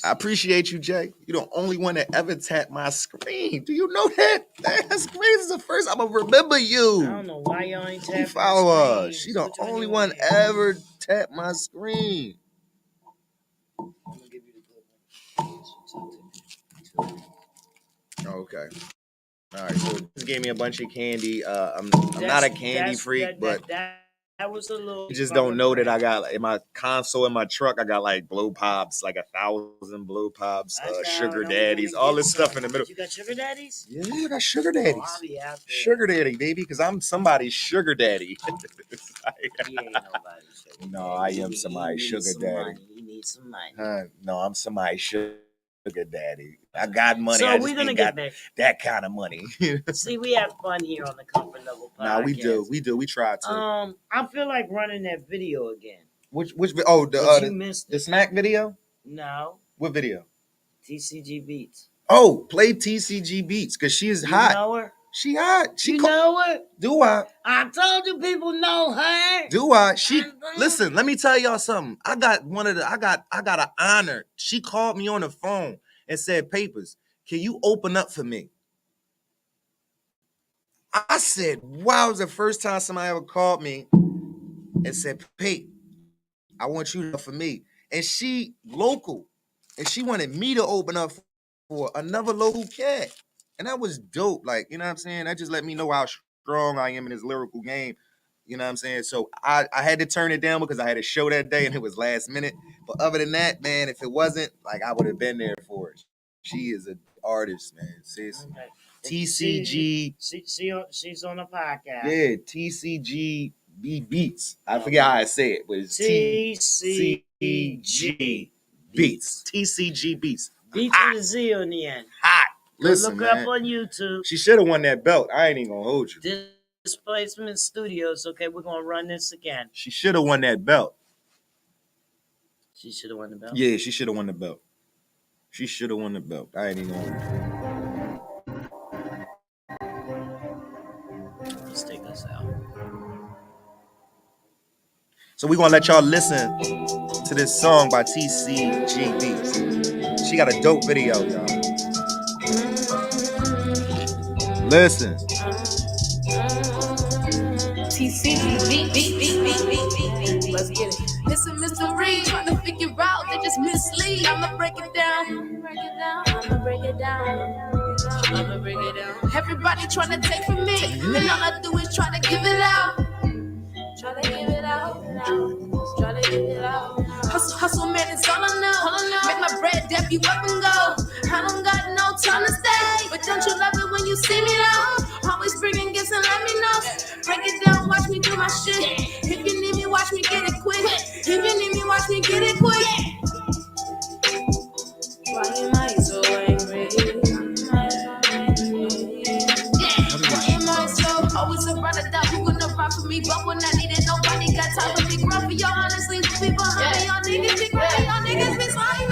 I appreciate you, Jay. You're the only one that ever tapped my screen. Do you know that? That's crazy. This is the first I'm gonna remember you. I don't know why y'all ain't tapping. She follow us. She the only one ever tapped my screen. I'm gonna give you the good one. Okay. All right. So this gave me a bunch of candy. I'm not a candy freak, but. That was a little. You just don't know that I got in my console in my truck. I got like blow pops, like 1,000 blow pops, sugar daddies, all this stuff in the middle. You got sugar daddies? Yeah, I got sugar daddies. I'll be out there. Sugar daddy, baby, because I'm somebody's sugar daddy. He ain't nobody's sugar daddy. No, I am somebody's sugar daddy. He needs some money. No, I'm somebody's sugar daddy. I got money. So I just we're gonna ain't get got that kind of money. See, we have fun here on the Comfort Level podcast. Nah, we do. We try to. I feel like running that video again. Which the Smack video? No. What video? TCG Beats. Oh, play TCG Beats because she is hot. You know her? She hot. You know her? Do I? I told you people know her. Do I? Listen, let me tell y'all something. I got an honor. She called me on the phone and said, Papers, can you open up for me? I said, wow, it was the first time somebody ever called me and said, Pate, I want you to open up for me. And she local. And she wanted me to open up for another local cat. And that was dope. Like, you know what I'm saying? That just let me know how strong I am in this lyrical game. You know what I'm saying? So I had to turn it down because I had a show that day and it was last minute. But other than that, man, if it wasn't, like, I would have been there for it. She is an artist, man. Sis. Okay. TCG. She's on the podcast. Yeah, TCG Beats. I forget how I say it, but it's TCG Beats. TCG Beats. Beats with a Z on the end. Hot. Listen, look up on YouTube. She should have won that belt. I ain't even gonna hold you. Displacement Studios. Okay, we're gonna run this again. She should have won that belt. She should have won the belt. Yeah, she should have won the belt. She should have won the belt. I ain't even gonna hold you. Let's take us out. So we're gonna let y'all listen to this song by TCG Beats. She got a dope video, y'all. Listen. TCG beat. Let's get it. It's a mystery, trying to figure out, they just mislead. I'ma break it down. Everybody trying to take from me, and all I do is try to give it out. Hustle, man, it's all I know. Make my bread debut up and go. I don't got no time to stay, but don't you love it when you see me though? Always bringing gifts and let me know. Break it down, watch me do my shit. If you need me, watch me get it quick. If you need me, watch me get it quick. Why am I so angry? Always around the doubt, who gonna ride for me? But when I need it, nobody got time for me. Grow for y'all, honestly, the people behind me, y'all niggas be great, y'all niggas be slimy.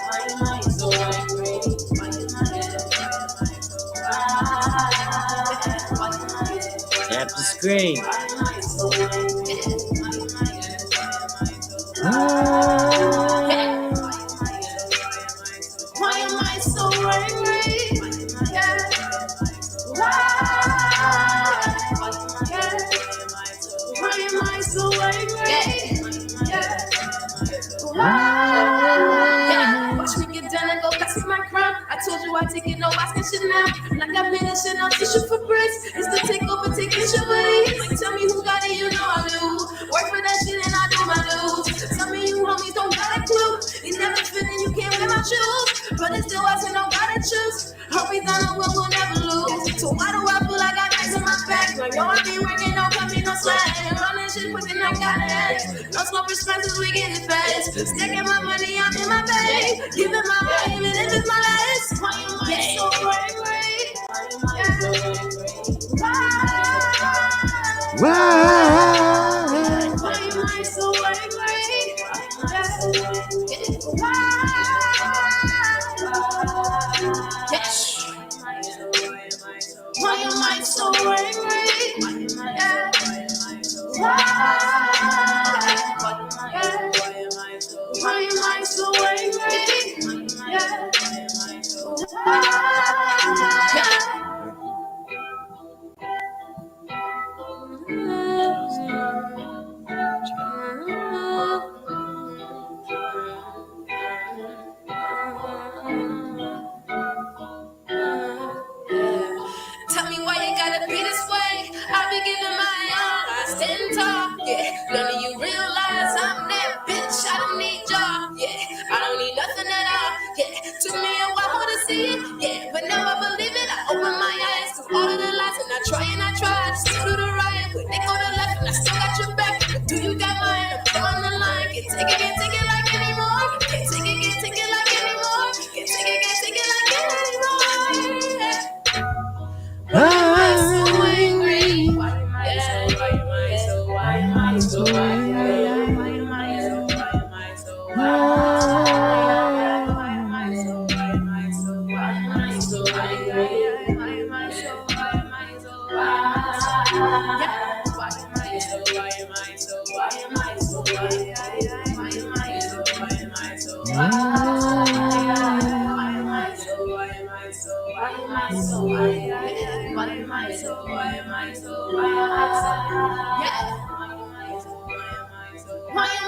Why am I so angry? Tap the screen. Why am I so angry? Yeah. Why am I so angry? Yeah. Watch me get done and go back to my crime. I told you I take it, no asking shit now. Like I've been in shit, no tissue for bricks. It's the takeover, take your shit with it. Tell me who got it, you know I do. Work for that shit and I do my dues. Tell me you homies don't got a clue. You never feeling you can't wear my shoes. But it's still asking, don't gotta choose. Always on the wheel, we'll never lose. So why do I feel like I got in my back? Like, yo, I be working, don't come me no slack. Running shit quick and I got it. No slow responses, we get it fast. Stacking my money, I'm in my bag. Giving my life, even if it's my last. Why am I so angry? Why am I so angry? Why am I so angry? Why am I so angry? Why am I so angry? Tell me why you gotta be this way. I be giving my all, I stand tall. Yeah, none of you realize I'm that bitch. I don't need y'all. Yeah, I don't need nothing at all. Yeah, took me a while to see it. Yeah, but now I believe it. I open my eyes to all of the lies, and I try. Just to the right, but they go to left, and I still got your back. But do you got mine? I'm still on the line. Can't take it like anymore. Can't take it like anymore. Can't take it like anymore. Yeah. Why am I so angry? Why am I so angry? Why am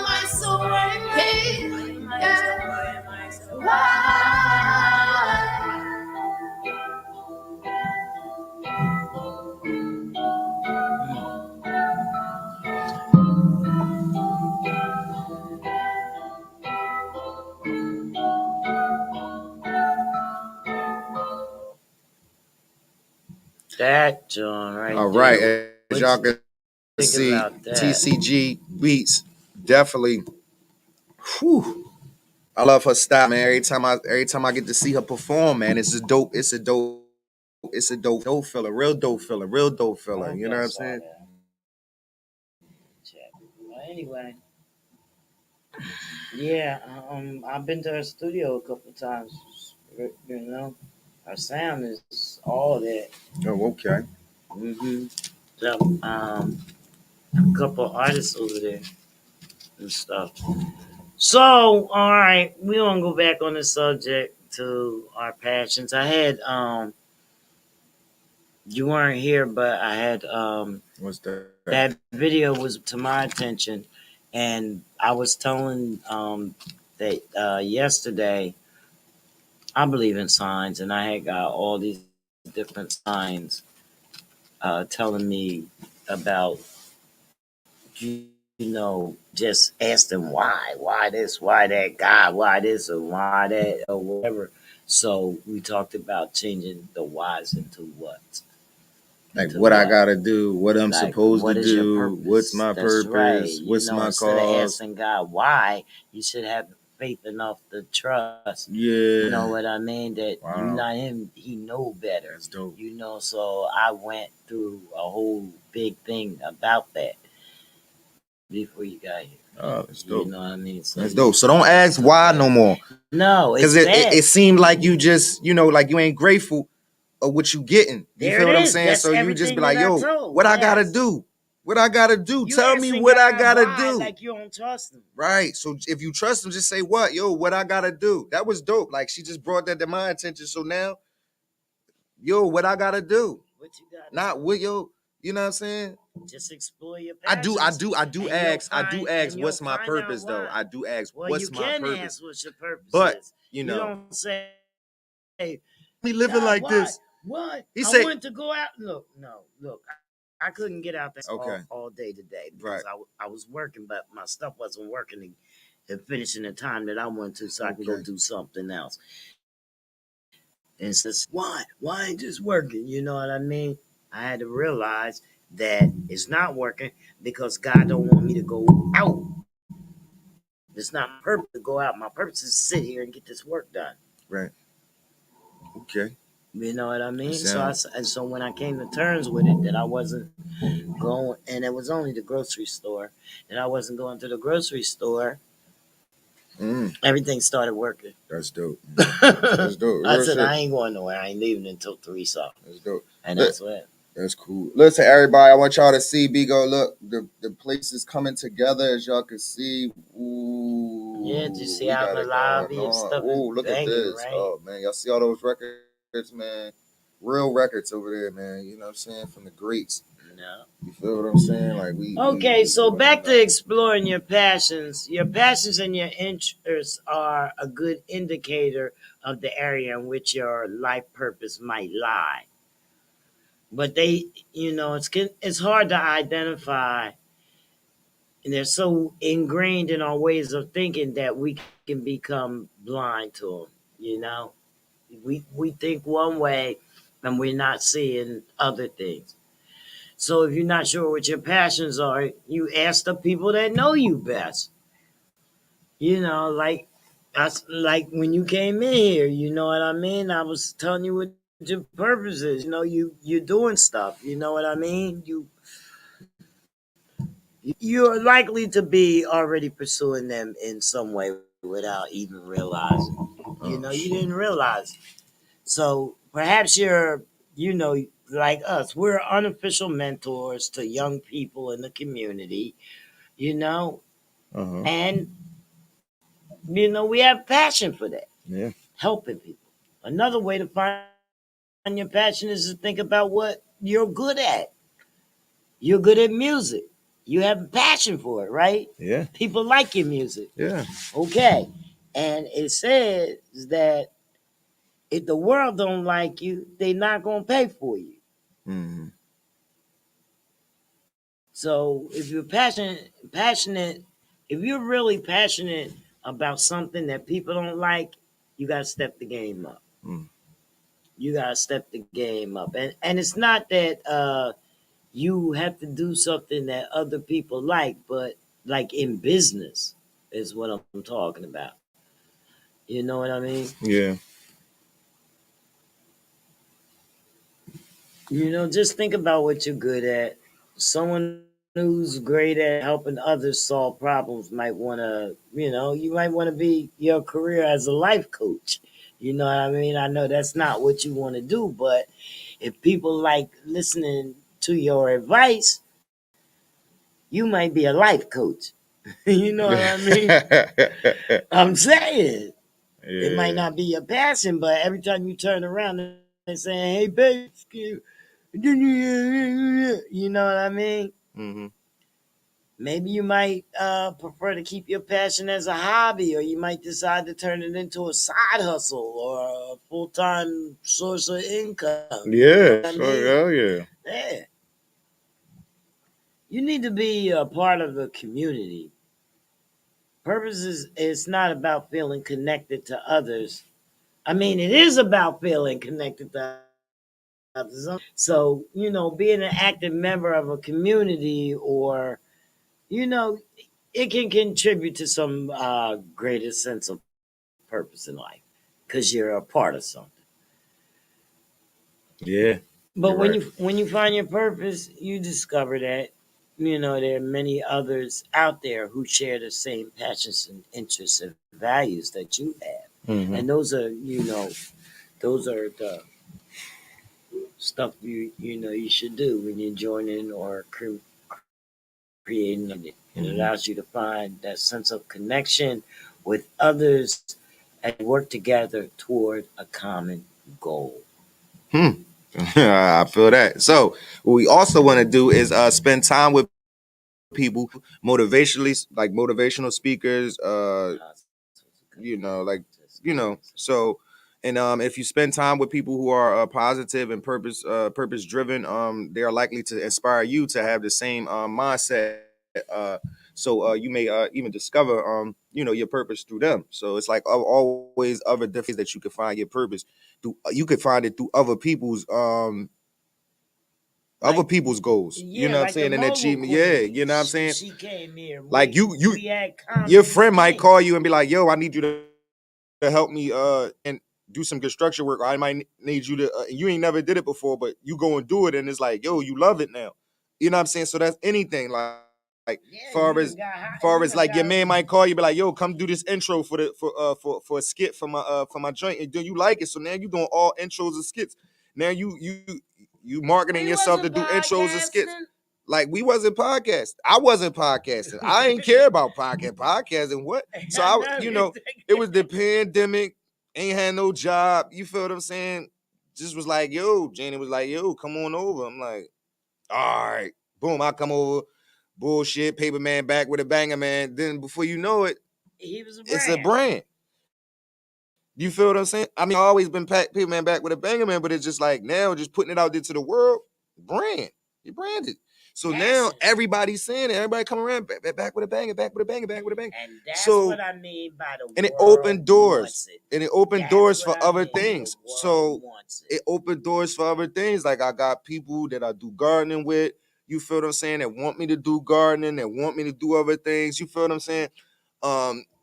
I so angry? Why? That joint right All right, there. as y'all can see, TCG Beats definitely. Whew, I love her style, man. Every time I get to see her perform, man, it's a dope filler, real dope filler. You know what I'm saying? Well, anyway, yeah, I've been to her studio a couple times. You know, her sound is all that. Oh, okay. So, a couple artists over there. and stuff. So, all right, we gonna go back on the subject to our passions. I had you weren't here, but I had What's that? that video was to my attention, and I was telling that yesterday I believe in signs, and I had got all these different signs telling me about just asking why this, why that, God, why this, or why that, or whatever. So we talked about changing the whys into what. Like Into what I what? gotta do, what I'm Like, supposed what to is your do, purpose? what's my That's right. purpose, what's my Instead of cause. asking God why, you should have faith enough to trust. Yeah. You know what I mean? That Wow. you not him, he know better. That's dope. So I went through a whole big thing about that before you got here. Oh, that's dope. You know what I mean? So that's dope. So don't ask why no more. No, it's Because bad. it seemed like you just, like you ain't grateful of what you getting. You There feel it what I'm is. saying? That's So you just be everything like, that I yo, told. what I gotta Yes. do? What I gotta do? You Tell me asking what I God gotta why, do. like you don't trust him. Right. So if you trust him, just say what? Yo, what I gotta do? That was dope. Like she just brought that to my attention. So now, yo, what I gotta do? What you got? Not what yo, you know what I'm saying? Just explore your I passions. do ask what's my purpose though. I do ask Well, what's you my can purpose. ask what your purpose But is. you You don't say, me living God, like why? this. What? He I said, want to go out. Look. I couldn't get out there Okay. all day today Right. because I was working, but my stuff wasn't working and finishing the time that I wanted to, so I can go Okay. do something else. And says, why? Why ain't this working? You know what I mean? I had to realize that it's not working because God don't want me to go out. It's not my purpose to go out. My purpose is to sit here and get this work done. Right. Okay. You know what I mean? Sounds- So when I came to terms with it, that I wasn't going, and it was only the grocery store, and I wasn't going to the grocery store, everything started working. That's dope. That's dope. I Real said, shit. I ain't going nowhere. I ain't leaving until 3 something. That's dope. And that's what. That's cool. Listen, everybody, I want y'all to see Bigo. Look, the place is coming together, as y'all can see. Ooh, Yeah, did you see out in the lobby and stuff? Oh, look banging, at this. right? Oh, man. Y'all see all those records, man? Real records over there, man. You know what I'm saying? From the greats. No. You feel what I'm saying? Like we. Okay, so we back to exploring your passions. Your passions and your interests are a good indicator of the area in which your life purpose might lie. But it's hard to identify, and they're so ingrained in our ways of thinking that we can become blind to them. We think one way, and we're not seeing other things. So if you're not sure what your passions are, you ask the people that know you best. Like that's like when you came in here. You know what I mean? I was telling you what your purpose is. You're doing stuff. You know what I mean? You're likely to be already pursuing them in some way without even realizing. You didn't realize. So perhaps like us, we're unofficial mentors to young people in the community, and, we have passion for that. Yeah. Helping people. Another way to find your passion is to think about what you're good at. You're good at music. You have a passion for it, right? Yeah. People like your music. Yeah. Okay. And it says that if the world don't like you, they're not going to pay for you. Mm-hmm. So if you're passionate, if you're really passionate about something that people don't like, you got to step the game up. You got to step the game up. And it's not that you have to do something that other people like, but like in business is what I'm talking about. You know what I mean? Yeah. Just think about what you're good at. Someone who's great at helping others solve problems might want to, you might want to be your career as a life coach. You know what I mean? I know that's not what you want to do, but if people like listening to your advice, you might be a life coach You know what I mean? I'm saying it might Yeah. not be your passion, but every time you turn around, they're saying, "Hey, baby, you know what I mean?" Mm-hmm. Maybe you might prefer to keep your passion as a hobby, or you might decide to turn it into a side hustle or a full time source of income. You know Yeah. what I So mean? hell yeah. Yeah. You need to be a part of the community. Purpose is it's not about feeling connected to others. I mean, it is about feeling connected to others. So, being an active member of a community or, you know, it can contribute to some greater sense of purpose in life because you're a part of something. Yeah. But You're right. when you find your purpose, you discover that there are many others out there who share the same passions and interests and values that you have, and Mm-hmm. those are the stuff you should do when you're joining or creating a community. It Mm-hmm. allows you to find that sense of connection with others and work together toward a common goal. Hmm. I feel that. So what we also want to do is spend time with people motivationally, like motivational speakers, like so. And if you spend time with people who are positive and purpose driven, they are likely to inspire you to have the same mindset. So you may even discover your purpose through them. So it's like always other different ways that you can find your purpose through. You could find it through other Like people's goals. You yeah, know what I'm like the saying? And mogul achievement. Yeah, queen. you know what I'm saying? She came here. Like We had your common friend might things. call you and be like, "Yo, I need you to help me and do some construction work. Or I might need you to you ain't never did it before, but you go and do it and it's like, yo, you love it now." You know what I'm saying? So that's anything like Yeah, far you as done like your got man might call you, be like, "Yo, come do this intro for a skit for my joint." And do you like it? So now you doing all intros and skits. Now you marketing we yourself to wasn't do intros and skits. podcasting. Like we wasn't podcasting. I wasn't podcasting. I ain't care about podcasting. What? So I I, know it was the pandemic. Ain't had no job. You feel what I'm saying? Just was like, yo, Janie was like, yo, come on over. I'm like, all right. Boom, I come over. Bullshit, paper man back with a banger, man. Then before you know it, he was a it's a brand. brand. You feel what I'm saying? I mean, I always been paper man back with a banger, man, but it's just like now, just putting it out there to the world, brand. You branded. So now Passion. everybody's saying it. Everybody come around back with a banger, back with a banger, back with a banger. And that's So what I mean by the and it world opened doors. wants it. And it opened That's doors what for I other mean. The things. world So wants it it. opened doors for other things. Like I got people that I do gardening with. You feel what I'm saying? That want me to do gardening, that want me to do other things. You feel what I'm saying?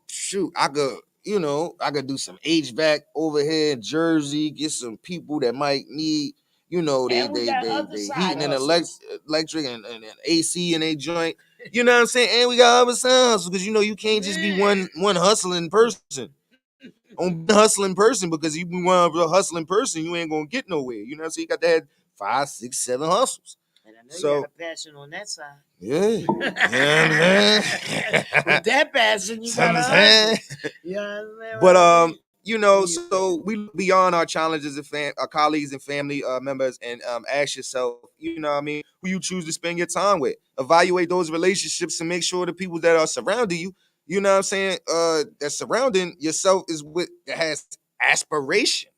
Shoot, I could do some HVAC over here in Jersey, get some people that might need, And we got other they side heating and hustles. electric and AC in a joint. You know what I'm saying? And we got other sounds because you can't just be one hustling person. On hustling person because you be one hustling person, you ain't gonna get nowhere. You know what I'm saying? You got to have 5, 6, 7 hustles. And I know you got So a passion on that side. yeah, you know what I'm saying? With that passion, you got a Saying? hustle. You understand what But I mean? so we look beyond our challenges and our colleagues and family members and ask yourself, what I mean, who you choose to spend your time with. Evaluate those relationships and make sure the people that are surrounding you, you know what I'm saying, that's surrounding yourself is with that has aspiration.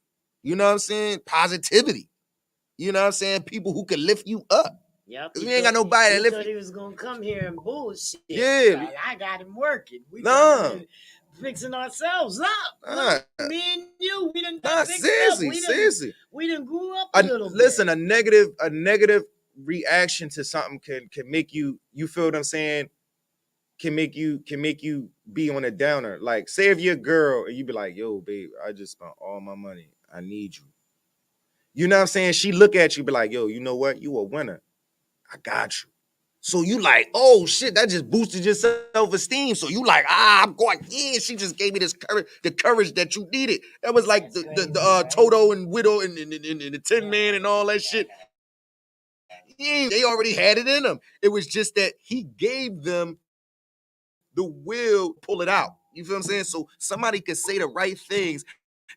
You know what I'm saying? Positivity. You know what I'm saying? People who can lift you up. Yep, Because we ain't got nobody that lift thought you. he was gonna come here and bullshit. Yeah. But I got him working. We Nah. fixing ourselves up. Nah. Look, me and you, we done Nah, got fixed up. seriously. We done grew up a little Listen, bit. a negative reaction to something can make you feel what I'm saying, can make you be on a downer. Like, say if you're a girl and you be like, yo, babe, I just spent all my money. I need you. You know what I'm saying? She look at you, be like, yo, you know what? You a winner. I got you. So you like, oh shit, that just boosted your self-esteem. So you like, I'm going, yeah, she just gave me this courage, the courage that you needed. That was like the Toto and Widow and the Tin Man and all that shit. Yeah, they already had it in them. It was just that he gave them the will pull it out. You feel what I'm saying? So somebody can say the right things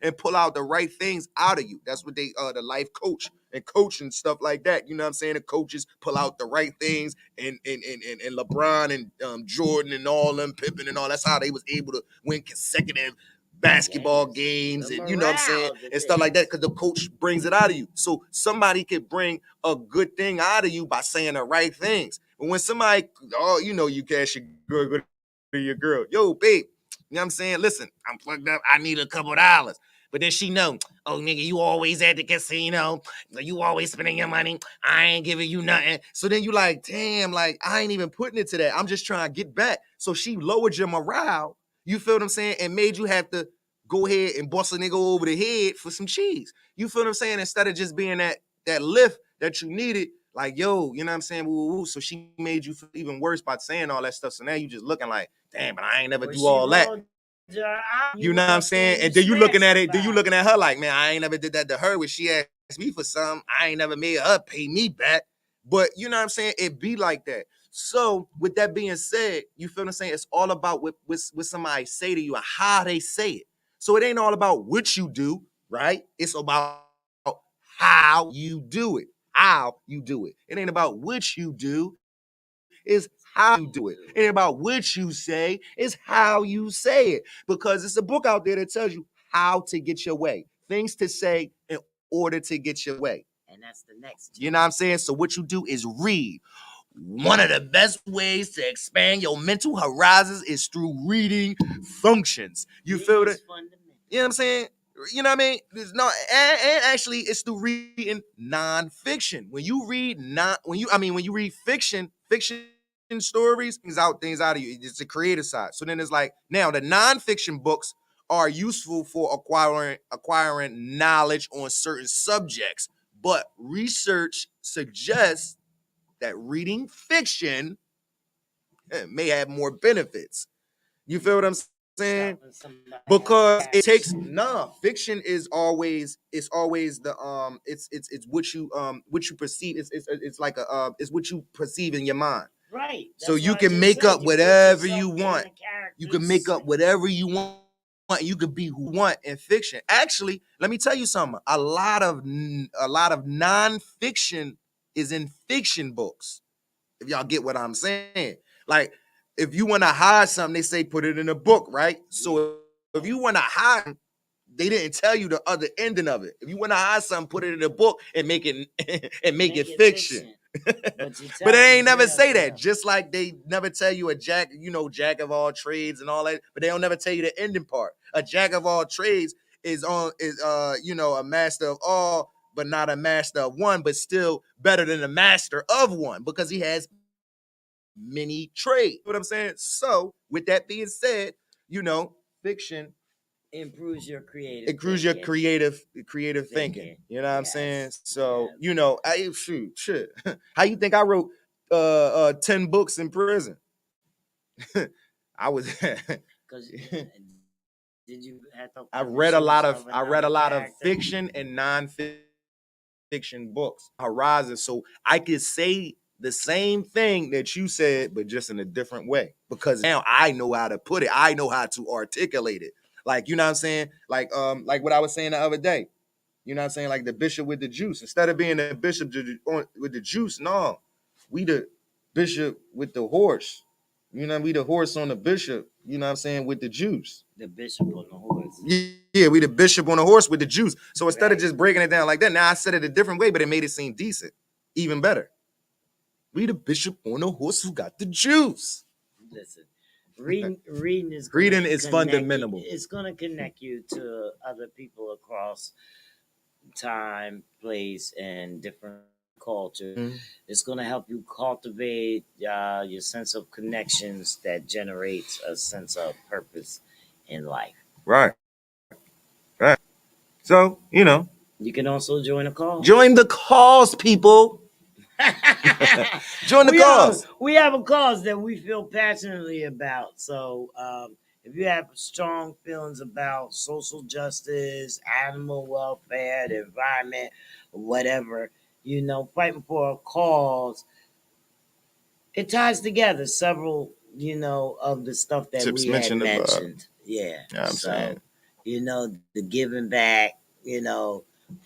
and pull out the right things out of you. That's what they the life coach and coach and stuff like that. You know what I'm saying? The coaches pull out the right things and LeBron and Jordan and all them, Pippen and all. That's how they was able to win consecutive basketball games and you know what I'm saying and stuff like that, because the coach brings it out of you. So somebody could bring a good thing out of you by saying the right things. But when somebody, oh, you know, you cash your girl, go to your girl, yo, babe, you know what I'm saying? Listen, I'm fucked up. I need a couple dollars. But then she know, oh, nigga, you always at the casino. You always spending your money. I ain't giving you nothing. So then you like, damn, like, I ain't even putting it to that. I'm just trying to get back. So she lowered your morale, you feel what I'm saying, and made you have to go ahead and bust a nigga over the head for some cheese. You feel what I'm saying? Instead of just being that lift that you needed, like, yo, you know what I'm saying? Woo, woo, woo. So she made you feel even worse by saying all that stuff. So now you just looking like, damn, but I ain't never do all that. You know what I'm saying? And then you looking at it, then you looking at her like, man, I ain't never did that to her when she asked me for something. I ain't never made her pay me back. But you know what I'm saying? It be like that. So with that being said, you feel what I'm saying? It's all about what somebody say to you and how they say it. So it ain't all about what you do, right? It's about how you do it. How you do it. It ain't about what you do. It's how you do it. It ain't about what you say. It's how you say it. Because it's a book out there that tells you how to get your way. Things to say in order to get your way. And that's the next. You know what I'm saying? So what you do is read. One of the best ways to expand your mental horizons is through reading functions. You feel that? You know what I'm saying? You know what I mean? There's no, and actually, it's through reading nonfiction. When you read when you read fiction stories, things out of you. It's the creative side. So then it's like now the nonfiction books are useful for acquiring knowledge on certain subjects, but research suggests that reading fiction may have more benefits. You feel what I'm saying? Because it takes fiction is always the it's what you perceive. It's like it's what you perceive in your mind. Right. So you can make up whatever you want. You can make up whatever you want. You could be who you want in fiction. Actually, let me tell you something. A lot of nonfiction is in fiction books. If y'all get what I'm saying. Like, if you want to hide something, they say put it in a book, right? So if you want to hide, they didn't tell you the other ending of it. If you want to hide something, put it in a book and make it fiction. But they ain't never say that. Just like they never tell you a jack of all trades and all that, but they don't never tell you the ending part. A jack of all trades is a master of all, but not a master of one, but still better than a master of one because he has many trades. You know what I'm saying? So with that being said, fiction improves your creative thinking. You know what I'm saying? So, shit. How you think I wrote 10 books in prison? I was because did you have to I read a lot of fiction and non-fiction books, horizon, so I could say the same thing that you said, but just in a different way. Because now I know how to put it. I know how to articulate it. Like, you know what I'm saying? Like what I was saying the other day. You know what I'm saying? Like the bishop with the juice. Instead of being the bishop with the juice, no. We the bishop with the horse. You know, we the horse on the bishop, you know what I'm saying, with the juice. The bishop on the horse. Yeah, we the bishop on the horse with the juice. So instead of just breaking it down like that, now I said it a different way, but it made it seem decent. Even better. We the bishop on the horse who got the juice. Listen, reading is fundamental. It's going to connect you to other people across time, place, and different culture. Mm-hmm. It's going to help you cultivate your sense of connections that generates a sense of purpose in life. Right. So, you can also join a call. Join the cause, people. Join the cause. We have a cause that we feel passionately about. So if you have strong feelings about social justice, animal welfare, the environment, whatever, fighting for a cause, it ties together several of the stuff that Tips we had mentioned above. mentioned. Yeah. You know what I'm saying? The giving back,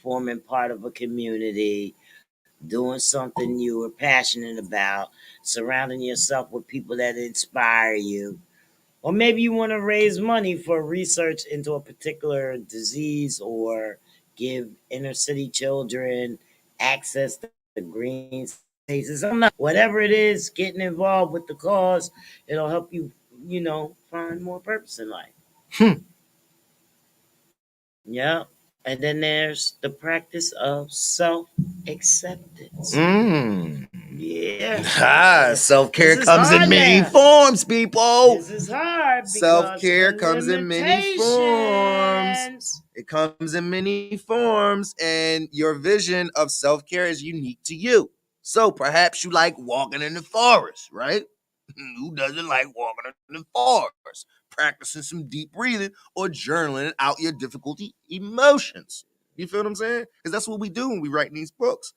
forming part of a community, doing something you are passionate about, surrounding yourself with people that inspire you. Or maybe you want to raise money for research into a particular disease or give inner city children access to green spaces. I don't know. Whatever it is, getting involved with the cause, it'll help you, find more purpose in life. Yeah. And then there's the practice of self acceptance. Yeah. Self-care This is comes in hard many now. forms, people. This is hard because Self-care the comes in many forms. limitations. It comes in many forms, and your vision of self-care is unique to you. So perhaps you like walking in the forest, right? Who doesn't like walking in the forest? Practicing some deep breathing or journaling out your difficulty emotions. You feel what I'm saying? Because that's what we do when we write these books.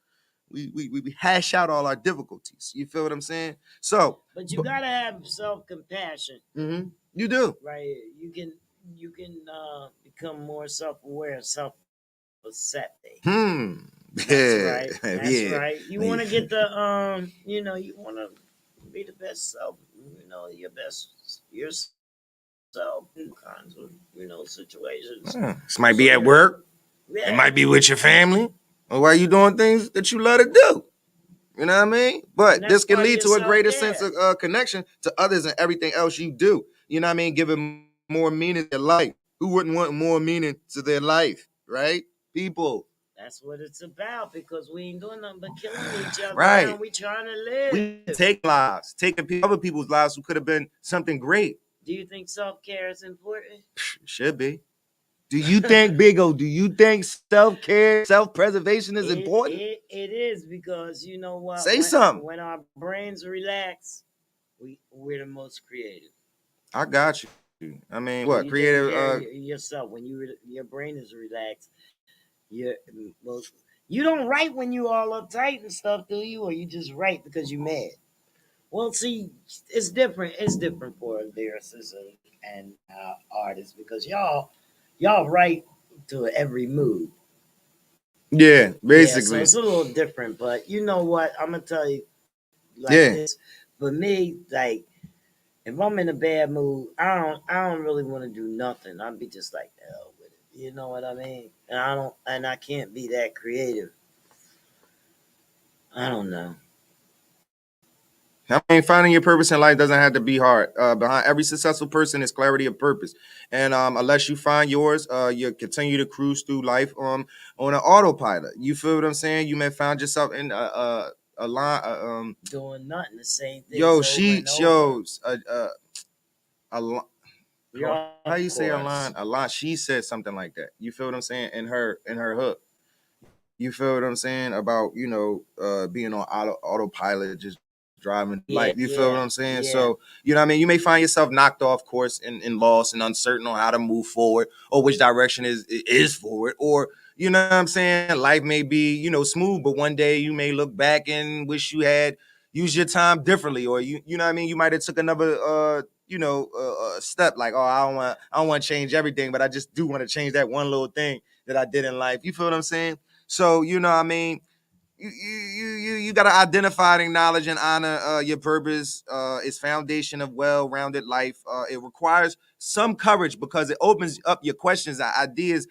We hash out all our difficulties. You feel what I'm saying? So, but you gotta have self compassion. Mm-hmm. You do, right? You can become more self aware, self accepting. That's right. That's right. You want to get the you want to be the best self. Your best yourself in kinds of situations. This might be at work. Yeah. It might be with your family. Or while you doing things that you love to do. You know what I mean? But this can lead to a greater sense of connection to others and everything else you do. You know what I mean? Giving more meaning to their life. Who wouldn't want more meaning to their life, right? People. That's what it's about, because we ain't doing nothing but killing each other. Right. And we trying to live. We take lives, taking other people's lives who could have been something great. Do you think self-care is important? Should be. Do you think, Big O, do you think self-care, self-preservation is important? It is, because you know what? Say something. When our brains relax, we're the most creative. I got you. I mean, what? Creative yourself. When your brain is relaxed, you don't write when you all uptight and stuff, do you? Or you just write because you mad? Well, see, it's different. It's different for lyricists and artists, because y'all write to every mood. Yeah, basically. Yeah, so it's a little different. But you know what? I'm gonna tell you, this. For me, like, if I'm in a bad mood, I don't really want to do nothing. I'd be just like, hell with it. You know what I mean? And I can't be that creative. I don't know. I mean, finding your purpose in life doesn't have to be hard. Behind every successful person is clarity of purpose, and unless you find yours, you continue to cruise through life on an autopilot. You feel what I'm saying? You may find yourself in a line, doing nothing, the same thing. She shows a line. How you say a line? A line. She said something like that. You feel what I'm saying? In her hook. You feel what I'm saying about being on autopilot, just driving life. You feel what I'm saying? Yeah. So you know what I mean. You may find yourself knocked off course and lost and uncertain on how to move forward or which direction is forward, or you know what I'm saying. Life may be smooth, but one day you may look back and wish you had used your time differently, or you know what I mean. You might have took another step, like, oh, I don't want to change everything, but I just do want to change that one little thing that I did in life. You feel what I'm saying? So, you know what I mean? You got to identify and acknowledge and honor your purpose. It's foundation of well-rounded life. It requires some courage because it opens up your questions and ideas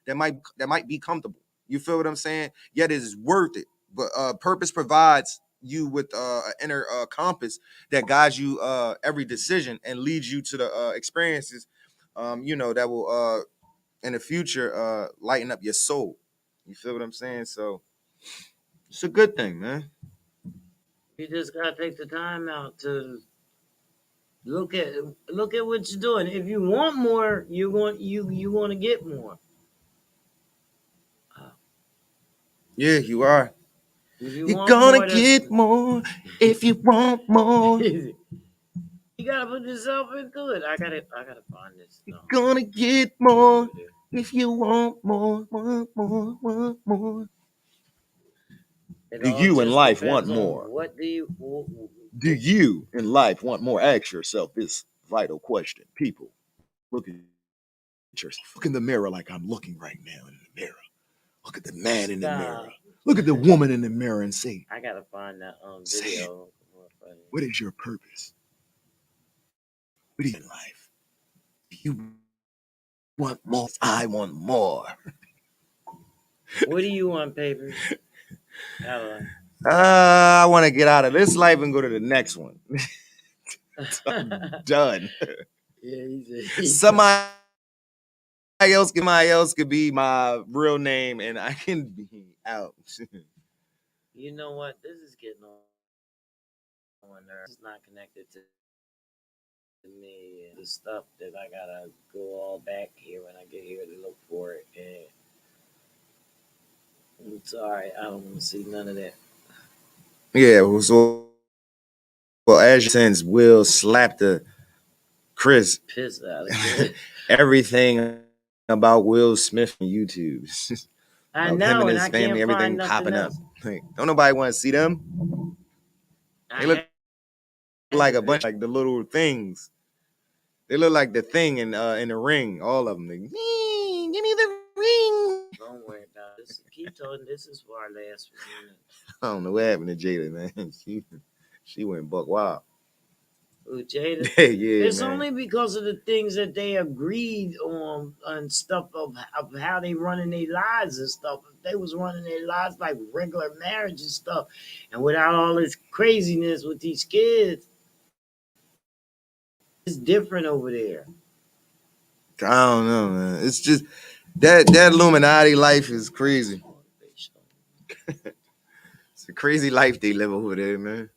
that might be comfortable. You feel what I'm saying? Yet it is worth it. But purpose provides you with an inner compass that guides you every decision and leads you to the experiences, that will in the future lighten up your soul. You feel what I'm saying? So it's a good thing, man. You just gotta take the time out to look at what you're doing. If you want more, you want to get more. Yeah, you are. You're gonna get more if you want more. You gotta put yourself into it. I gotta find this. You're gonna get more if you want more. Do you in life want more? What do you Do you in life want more? Ask yourself this vital question. People, look at yourself. Look in the mirror like I'm looking right now in the mirror. Look at the man in the mirror. Look at the woman in the mirror and say, I gotta find that say it. video. What is your purpose? What do you in life? Do you want more? I want more. What do you want, Papers? I want to get out of this life and go to the next one. I'm done. Yeah, Somebody else could be my real name and I can be out. You know what? This is getting on there. It's not connected to me and the stuff that I gotta go all back here when I get here to look for it. And I'm sorry, I don't want to see none of that. Yeah, well, as since Will slapped the Chris, Piss out of it. everything about Will Smith on YouTube. I Him know, and and his I family, can't everything find nothing popping up. else. Like, don't nobody want to see them. They look like a bunch like the little things. They look like the thing in the ring. All of them. Like, give me the ring. Don't worry about this. Keep telling this is for our last reunion. I don't know what happened to Jada, man. She went buck wild. Ooh, Jada. Yeah, It's man. only because of the things that they agreed on and stuff of how they running their lives and stuff. If they was running their lives like regular marriage and stuff, and without all this craziness with these kids, it's different over there. I don't know, man. It's just that Illuminati life is crazy. It's a crazy life they live over there, man.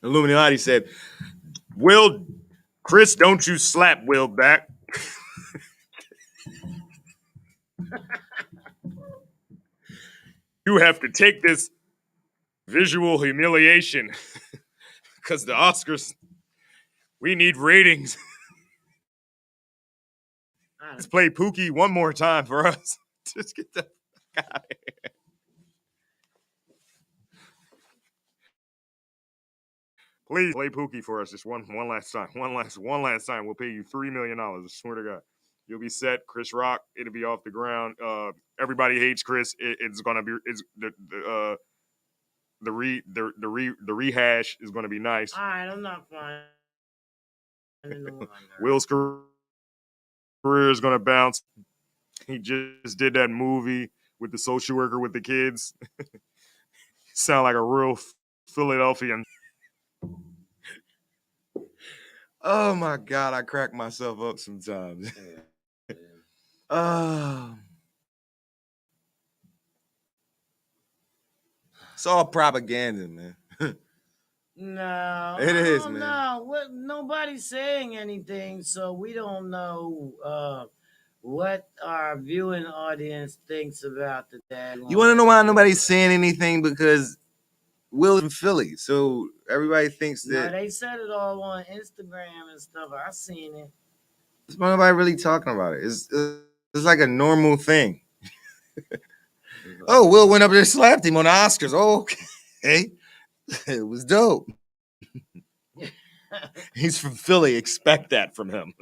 Illuminati said, Will, Chris, don't you slap Will back. You have to take this visual humiliation because the Oscars, we need ratings. Let's play Pookie one more time for us. Just get the fuck out of here. Please play Pookie for us just one last time. One last time. We'll pay you $3 million. I swear to God. You'll be set. Chris Rock. It'll be off the ground. Everybody hates Chris. It's gonna be. It's the rehash is gonna be nice. All right, I'm not flying. Will's career is gonna bounce. He just did that movie with the social worker with the kids. Sound like a real Philadelphian. Oh my God, I crack myself up sometimes. It's all propaganda, man. No, it is, man. No, nobody's saying anything, so we don't know what our viewing audience thinks about the dad. You want to know why nobody's saying anything? Because Will's in Philly, so everybody thinks that. No, they said it all on Instagram and stuff. I seen it. There's nobody really talking about it. It's like a normal thing. Oh, Will went up there and slapped him on the Oscars. Oh, okay. It was dope. He's from Philly. Expect that from him.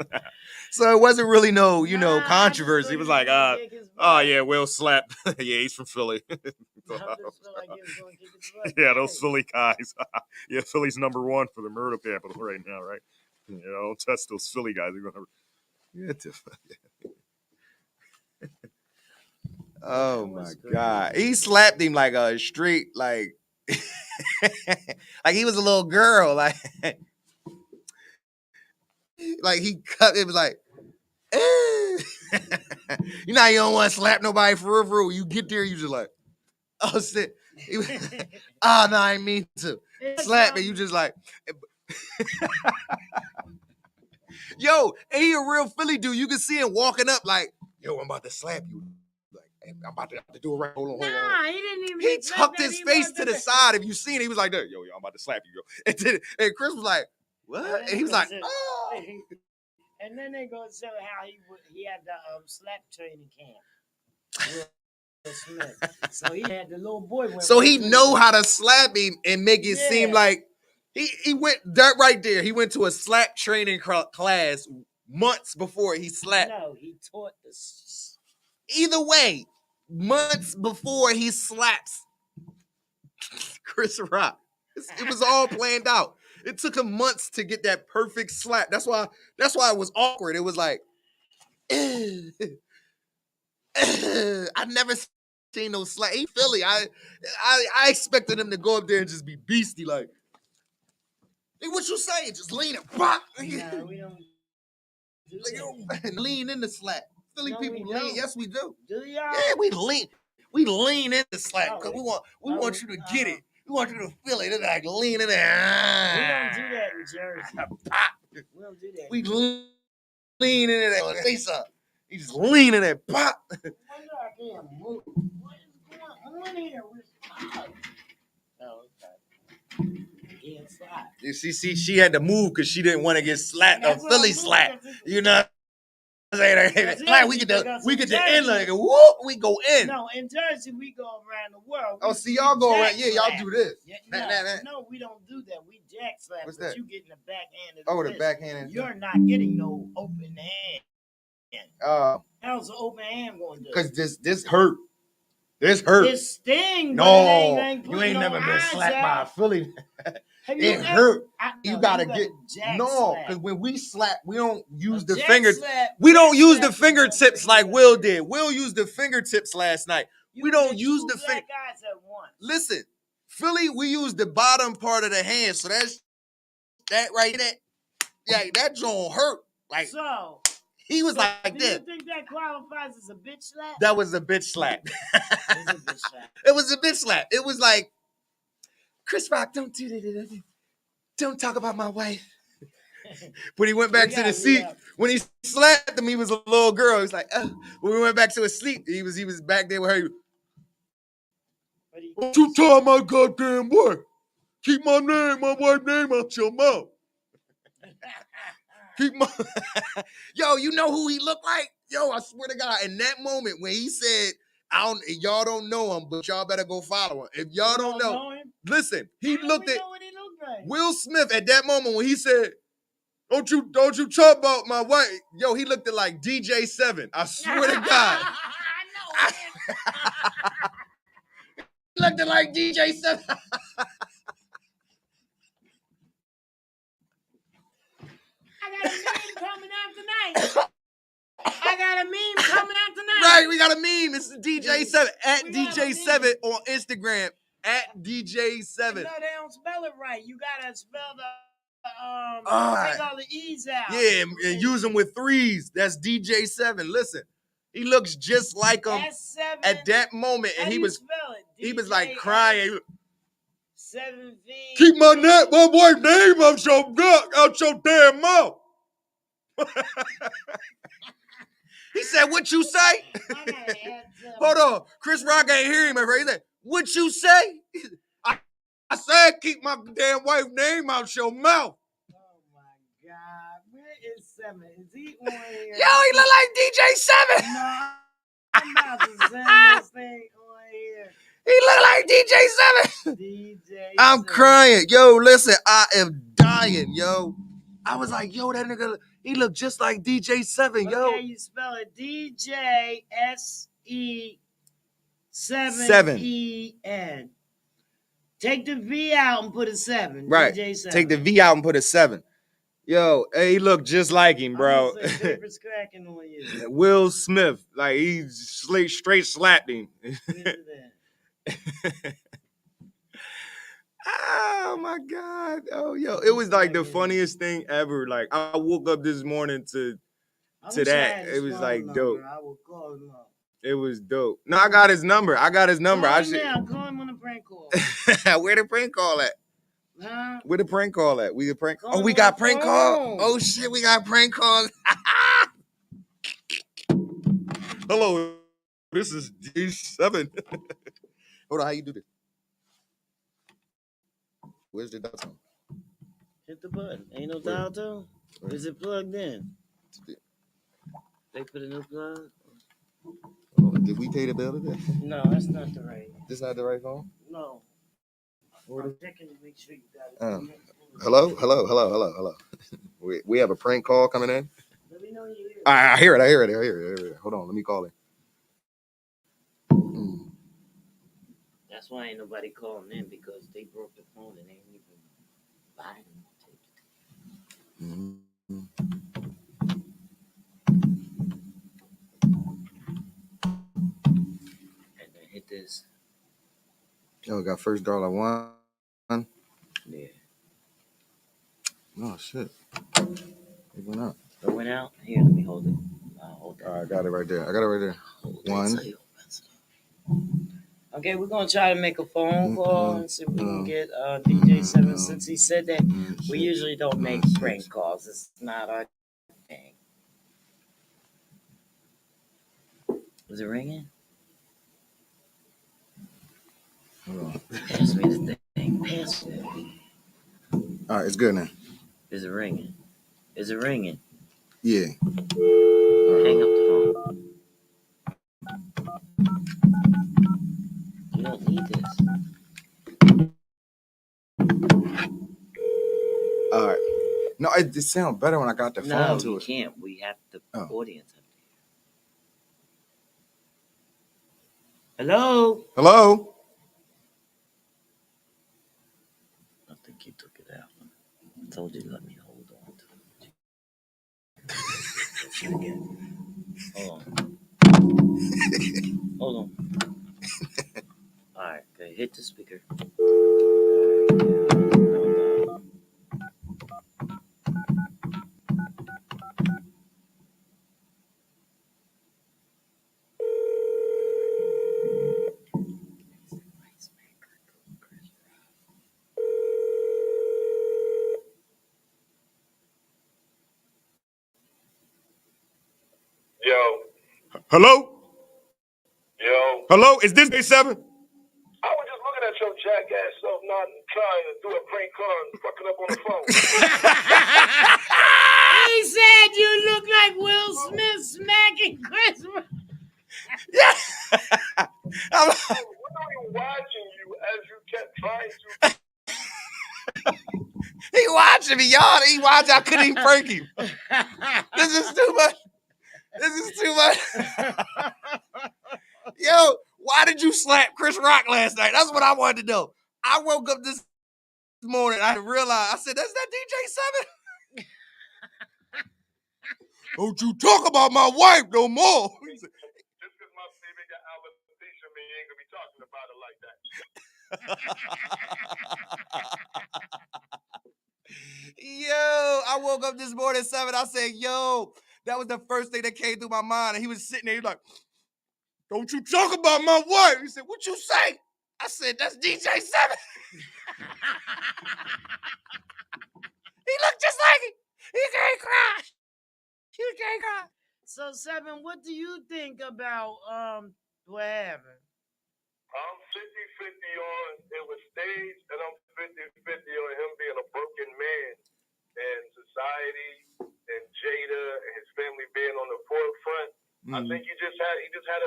So it wasn't really no, controversy. It was like, oh yeah, Will slapped. Yeah, he's from Philly. Yeah, those Philly guys. Yeah, Philly's number one for the murder capital right now, right? Don't touch those Philly guys. They're gonna. Oh my God, he slapped him like a straight like he was a little girl, like he cut. It was like, you know, you don't want to slap nobody for real. You get there, you just like, oh shit. No, I didn't mean to slap me. You just like, yo, and he a real Philly dude. You can see him walking up like, yo, I'm about to slap you. Like, I'm about to do it right. Hold on. He didn't even. He tucked his face to the side. If you seen it, he was like, yo, I'm about to slap you, yo. And Chris was like, what? And he was like, oh. And then they go show how he had the slap training camp. Smith. So he had the little boy. So he know how to slap him and make it seem like he went that right there. He went to a slap training class months before he slapped. No, he taught this. Either way, months before he slaps Chris Rock. It was all planned out. It took him months to get that perfect slap. That's why it was awkward. It was like, I never seen no slap. He Philly. I expected him to go up there and just be beastie like, hey, what you saying? Just lean and pop. No, we don't do that. Lean in the slap. Philly people lean. Don't. Yes, we do. Do y'all? Yeah, we lean. We lean in the slap because we want you to get it. We want you to feel it. It's like lean in there. We don't do that in Jersey. Pop. We don't do that. We lean in there. Say something. He just lean in there. Pop. I can't move. What is going on here? Oh, okay. Yeah, slap. You see, she had to move because she didn't want to get slapped. A Philly slap. You know. Like we get the end like whoop, we go in. No, in Jersey we go around the world. Oh, see y'all go around. Yeah, y'all do this. Yeah, no, we don't do that. We jack slap. What's that? You get in the backhand. Oh, the backhand. You're not getting no open hand. How's the open hand going to do? Because this hurt. This hurt. This sting. No, you ain't never been slapped by a Philly. It hurt. You gotta get because when we slap, we don't use the fingers. We don't use the fingertips like Will did. Will used the fingertips last night. We don't use the finger. Listen, Philly, we use the bottom part of the hand. So that's that right there. Yeah, that joint hurt. Like so. He was like this. Do you think that qualifies as a bitch slap? That was a bitch slap. It was a bitch slap. It was a bitch slap. It was like, Chris Rock, don't do that. Don't talk about my wife. When he went back to the seat, when he slapped him, he was a little girl. He was like, when we went back to his sleep, he was back there with her. Don't you tell my goddamn wife. Keep my wife's name out your mouth. Yo, you know who he looked like? Yo, I swear to God, in that moment when he said, y'all don't know him, but y'all better go follow him. If y'all don't know him, listen, he looked at Will Smith at that moment when he said, don't you talk about my wife. Yo, he looked at like DJ 7. I swear to God. I know. He looked at like DJ 7. I got a meme coming out tonight. Right, we got a meme. It's DJ 7 at DJ 7 on Instagram at DJ 7. No, they don't spell it right. You gotta spell the take all the E's out. Yeah, and use them with 3s. That's DJ 7. Listen, he looks just like him S7, at that moment, and he was like crying. 7V. Keep my wife's name out your damn mouth. He said, "What you say?" Hold on, Chris Rock ain't hearing me. He said, "What you say?" I said, "Keep my damn wife's name out your mouth." Oh my God, where is 7? Is he on here? Yo, he look like DJ 7. No, I'm about to send this thing on here. He look like DJ 7. DJ. I'm crying. Yo, listen, I am dying, yo. I was like, yo, that nigga, he look just like DJ 7, yo. Okay, you spell it DJ SE7EN. Take the V out and put a 7. Right. DJ 7. Take the V out and put a 7. Yo, hey, he look just like him, bro. Paper's cracking on you. Will Smith, like he straight slapped him. Oh my God. Oh, yo. It was like the funniest thing ever. Like I woke up this morning to that. It was like dope. I will call him up. It was dope. No, I got his number. Call him Call him on a prank call. Where the prank call at? Huh? Where the prank call at? We the prank. Oh, we got prank call. Oh shit, we got prank calls. Hello, this is D7. Hold on, how you do this? Where's the dial tone? Hit the button. Ain't no dial tone? Is it plugged in? They put a new plug? Oh, did we pay the bill today? No, that's not the right. This not the right phone? No. What I'm is- checking to make sure you got it. Hello. We have a prank call coming in. Let me know you hear it. I hear it. Hold on, let me call it. That's why ain't nobody calling in, because they broke the phone and they ain't even buying them. And then hit this. Oh, got first dollar one. Yeah. Oh shit. It went up. It went out? Here, let me hold it. I'll hold that. I got it right there. Hold One. that. Okay, we're gonna try to make a phone call and see if we can get DJ 7, since he said that we usually don't make prank calls. It's not our thing. Is it ringing? Hold on. Pass me the thing. Pass it. All right, it's good now. Is it ringing? Is it ringing? Yeah. Hang up the phone. You don't need this. All right. No, it sounds better when I got the phone to No, you it. can't. We have the audience up there. Hello? Hello? I think you took it out. I told you to let me hold on to it. Again. Hold on. Hold on. All right, okay, hit the speaker. Yo, Hello? yo. Hello? Is this day 7? I was just looking at your jackass self not trying to do a prank call and fucking up on the phone. He said you look like Will Smith smacking Chris Rock. Yeah. We're not even watching you as you kept trying to. He watching me, y'all. He watching. I couldn't even prank him. This is too much. Yo, why did you slap Chris Rock last night? That's what I wanted to know. I woke up this morning. I realized. I said, "That's that DJ 7." Don't you talk about my wife no more. Just because my baby got alopecia, me ain't gonna be talking about it like that. Yo, I woke up this morning at 7. I said, yo, that was the first thing that came through my mind. And he was sitting there, he was like, don't you talk about my wife. He said, what you say? I said, that's DJ 7. He looked just like him. He can't cry. So 7, what do you think about what happened? I'm 50-50 on it was staged, and I'm 50-50 on him being a broken man and society and Jada and his family being on the forefront. I think he just had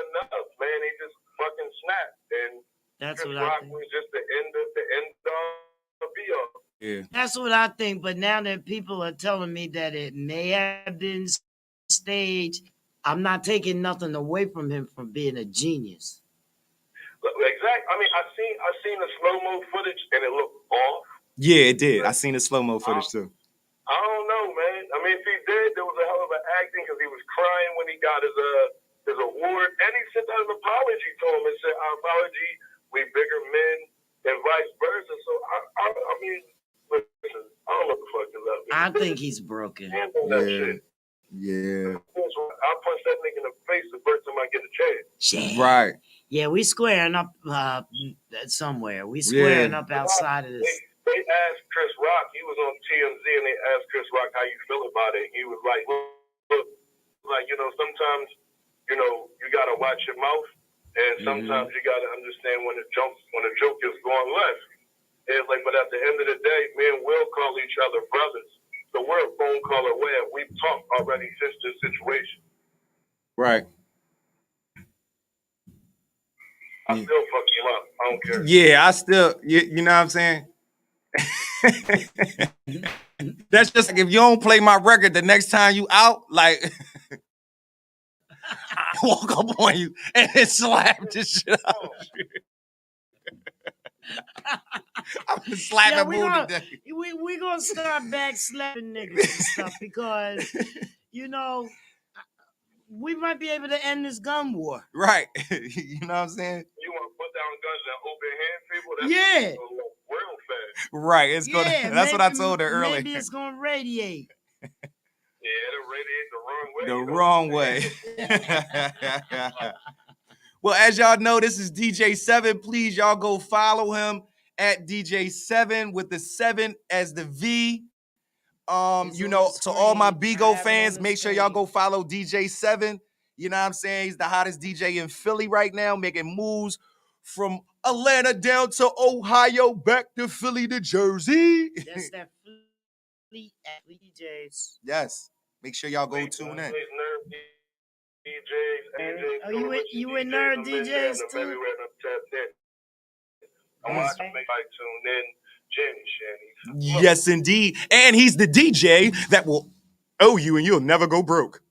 enough, man. He just fucking snapped, and That's Chris what I Rock think. was just the end of be all. Yeah. That's what I think. But now that people are telling me that it may have been staged, I'm not taking nothing away from him from being a genius. Exactly. I mean, I seen the slow mo footage and it looked off. Yeah, it did. I seen the slow-mo footage too. I don't know, man. I mean, if he did, there was a hell of an acting because he was crying when he got his award, and he sent out an apology to him and said, "Our apology, we bigger men, and vice versa." So I mean, listen, I don't know what the fuck is up. I think he's broken. Yeah. I'll punch that nigga in the face the first time I get a chance. Shit. Right. Yeah, we squaring up somewhere. We squaring up outside of this. They asked Chris Rock, he was on TMZ, and they asked Chris Rock how you feel about it. He was like, look, like, sometimes, you got to watch your mouth, and sometimes you got to understand when a joke is going left. It's like, but at the end of the day, me and Will call each other brothers. So we're a phone call away, and we've talked already since this situation. Right. I still fuck you up. I don't care. Yeah, I still, you know what I'm saying? That's just like if you don't play my record the next time you out, like I walk up on you and then slap the shit out of you. I'm gonna slap we Boo gonna today. we gonna start back slapping niggas and stuff because you know we might be able to end this gun war. Right. You know what I'm saying? You want to put down guns and open hand people? That's Yeah. real fast. Right. It's gonna. Yeah, That's what I told her earlier. Maybe it's gonna radiate. Yeah, it'll radiate the wrong way. The wrong way. Well, as y'all know, this is DJ7. Please, y'all go follow him at DJ7 with the 7 as the V. You know, to all my Bigo fans, make sure y'all go follow DJ7. You know what I'm saying? He's the hottest DJ in Philly right now, making moves from Atlanta down to Ohio, back to Philly to Jersey. That's that Philly DJs. Yes. Make sure y'all go tune in. DJs, oh, you in Nerd DJs too? I'm watching, make I tune in. Jenny. Yes, indeed. And he's the DJ that will owe you and you'll never go broke.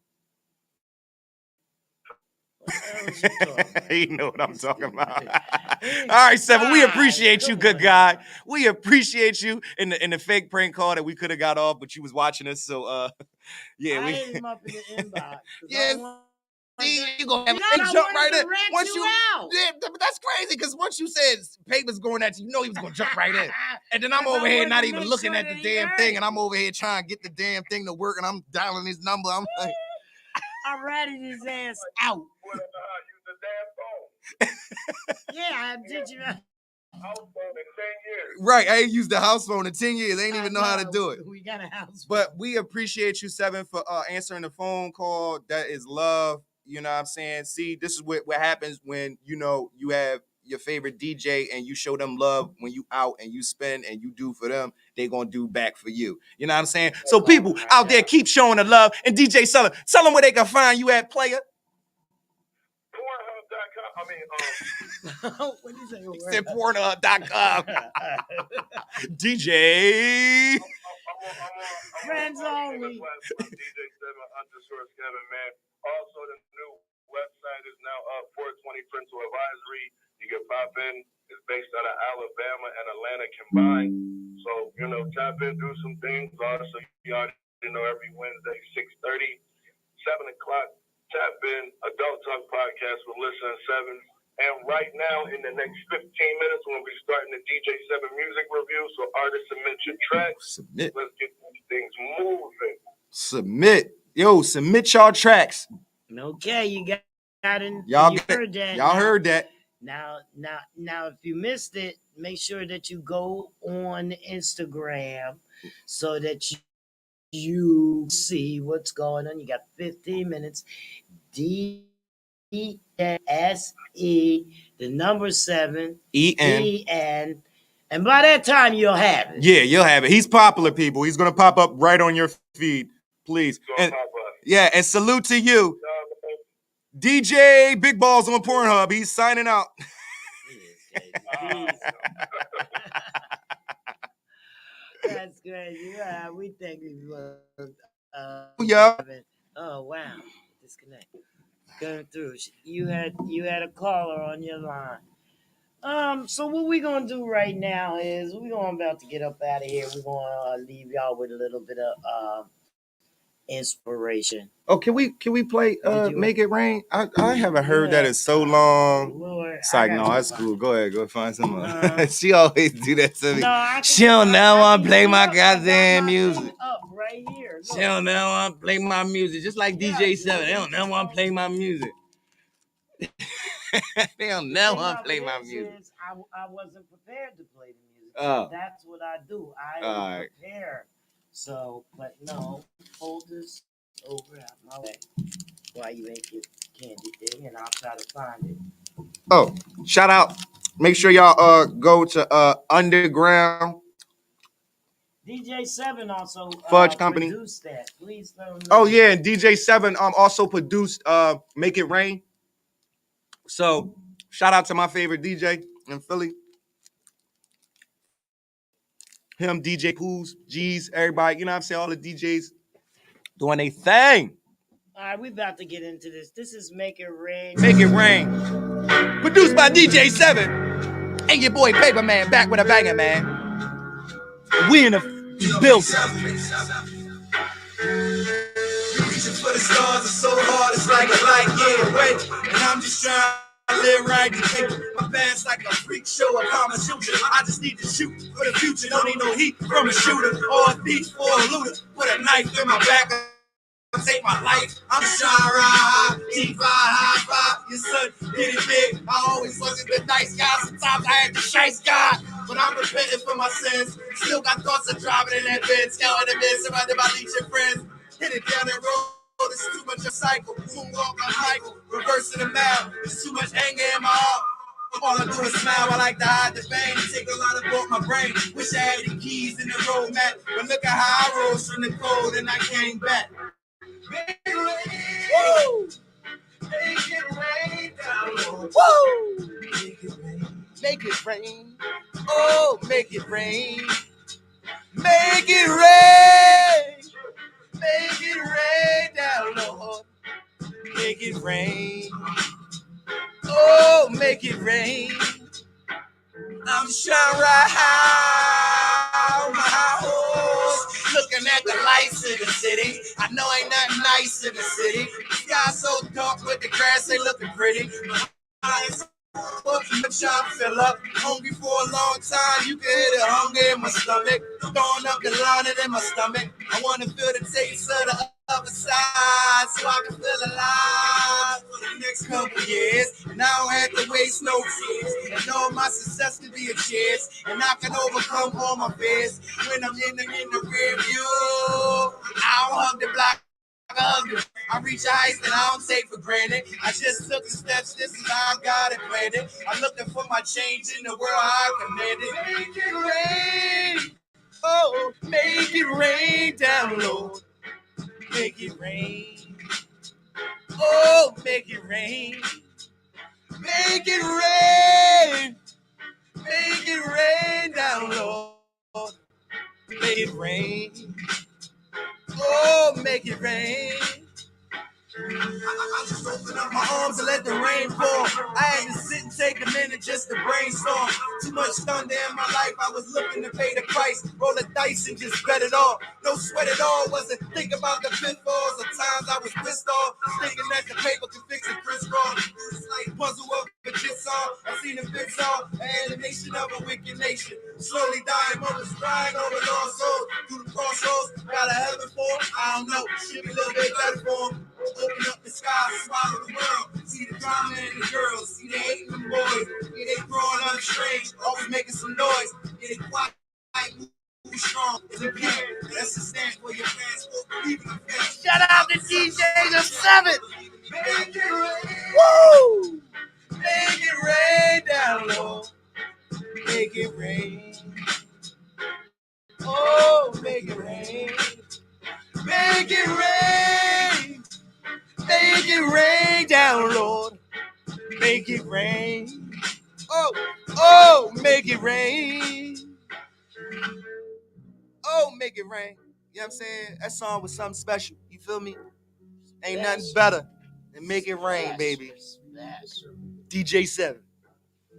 You know what I'm talking about. All right, 7. We appreciate you, good guy. We appreciate you in the fake prank call that we could have got off, but you was watching us. So yeah, I we hit him up in the inbox. yes. See, you gonna have they jump right in. Once you yeah, but that's crazy because once you said papers going at you, you know he was gonna jump right in. And then I'm over here not even looking at the damn thing, and I'm over here trying to get the damn thing to work, and I'm dialing his number. I'm like, I ratted his ass out. Yeah, I did you. House phone in 10 years. Right, I ain't used the house phone in 10 years. They ain't even know how to do it. We got a house phone. But we appreciate you, 7, for answering the phone call. That is love. You know what I'm saying? See, this is what happens when, you know, you have your favorite DJ and you show them love when you out and you spend and you do for them, they gonna do back for you. You know what I'm saying? So people out there keep showing the love. And DJ Seller, tell them where they can find you at, player. Pornhub.com. I mean, what did you say? He said Pornhub.com. DJ. Friends only. DJ7_Kevin, man. Also, the new website is now up, 420 Parental Advisory. You can pop in. It's based out of Alabama and Atlanta combined. So, you know, tap in, do some things. Also, you already know every Wednesday, 6:30, 7 o'clock, tap in. Adult Talk Podcast with Listen 7. And right now, in the next 15 minutes, we'll be starting the DJ7 music review. So artists submit your tracks. Submit. Let's get these things moving. Submit. Yo, submit y'all tracks. Okay, you got it. Y'all heard that. Y'all heard that. Now, if you missed it, make sure that you go on Instagram so that you see what's going on. You got 15 minutes. DSE, the number 7, EN. And by that time, you'll have it. Yeah, you'll have it. He's popular, people. He's going to pop up right on your feed. Please. And, yeah, and salute to you. DJ Big Balls on Pornhub. He's signing out. That's crazy. Yeah, we think we were. Yeah. Oh wow, disconnect. Going through. You had a caller on your line. So what we gonna do right now is we're about to get up out of here. We're gonna leave y'all with a little bit of inspiration. Oh, can we play Make It Rain? I haven't heard that in so long. Lord, it's like, no, that's cool. Go ahead, go find some. She always do that to me. No, she don't never want to play my goddamn music. Up right here. She don't never want to play my music. Just like DJ7. They don't never want to play my music. They don't never want to play my music. I wasn't prepared to play the music. Oh. That's what I do. I prepare. So, but no, hold this over out my way while you make your candy thing, and I'll try to find it. Oh, shout out. Make sure y'all go to Underground. DJ7 also Fudge Company produced that. Please let them know. Oh yeah, and DJ7 also produced Make It Rain. So Shout out to my favorite DJ in Philly. Him, DJ Pools, G's, everybody, you know what I'm saying? All the DJs doing their thing. All right, we about to get into this. This is Make It Rain. Make It Rain. Produced by DJ 7 and your boy Paperman back with a banger, man. We in the building. Reaching for the stars is so hard, it's like a light year away. And I'm just trying to live right today. My band's like a freak show, a common shooter. I just need to shoot for the future. Don't need no heat from a shooter or a thief or a looter. Put a knife in my back. Take my life, I'm trying ride, G5, high five, your son, get it big. I always wasn't the nice guy, sometimes I had to chase God. But I'm repenting for my sins. Still got thoughts of driving in that Benz, counting the bed, surrounded by leeching friends. Hit it down that road, it's too much of cycle. Moonwalk on Michael, reversing the mouth. There's too much anger in my heart. All I do is smile, I like to hide the pain. Take a lot about my brain. Wish I had the keys in the road map. But look at how I rose from the cold and I came back. Make it rain. Woo! Make it rain down, Lord. Woo! Make it rain. Make it rain. Oh, make it rain. Make it rain. Make it rain down, Lord. Make it rain. Oh, make it rain. I'm just trying to ride high on my high horse, looking at the lights in the city. I know ain't nothing nice in the city. The sky's so dark, but the grass ain't looking pretty. The shop fill up, hungry for a long time. You can hear the hunger in my stomach, throwing up the lining in my stomach. I wanna feel the taste of the other side, so I can feel alive for the next couple years. And I don't have to waste no tears. And know my success could be a chance, and I can overcome all my fears. When I'm in the rear view, I don't hug the block. I reach heights that I don't take for granted. I just took the steps, this is how I got it planned. I'm looking for my change in the world, I commanded. Make it rain, oh, make it rain down, Lord. Make it rain, oh, make it rain. Make it rain, make it rain down, Lord. Make it rain, oh, make it rain. I just open up my arms and let the rain fall. I had to sit and take a minute just to brainstorm. Too much thunder in my life, I was looking to pay the price. Roll the dice and just bet it all. No sweat at all, wasn't thinking about the pitfalls. Of times I was pissed off, thinking that the paper could fix it crisscross. It's like puzzle of a jigsaw. I seen the fix all, an animation of a wicked nation. Slowly dying, mothers crying over lost souls. Through the crossroads, got a heaven for 'em? I don't know, should be a little bit better for 'em. Open up the sky, swallow the world. See the drama in the girls, see they hating them boys. Yeah, they growing untrained, always making some noise. Yeah, they quiet, move strong. It's a game, that's the stand for your fans. Shout out to DJ the 7. Make it rain. Woo! Make it rain down low. Make it rain. Oh, make it rain. Make it rain. Make it rain down, Lord. Make it rain. Oh, oh, make it rain. Oh, make it rain. You know what I'm saying? That song was something special. You feel me? Ain't nothing better than Make It Rain, baby. DJ 7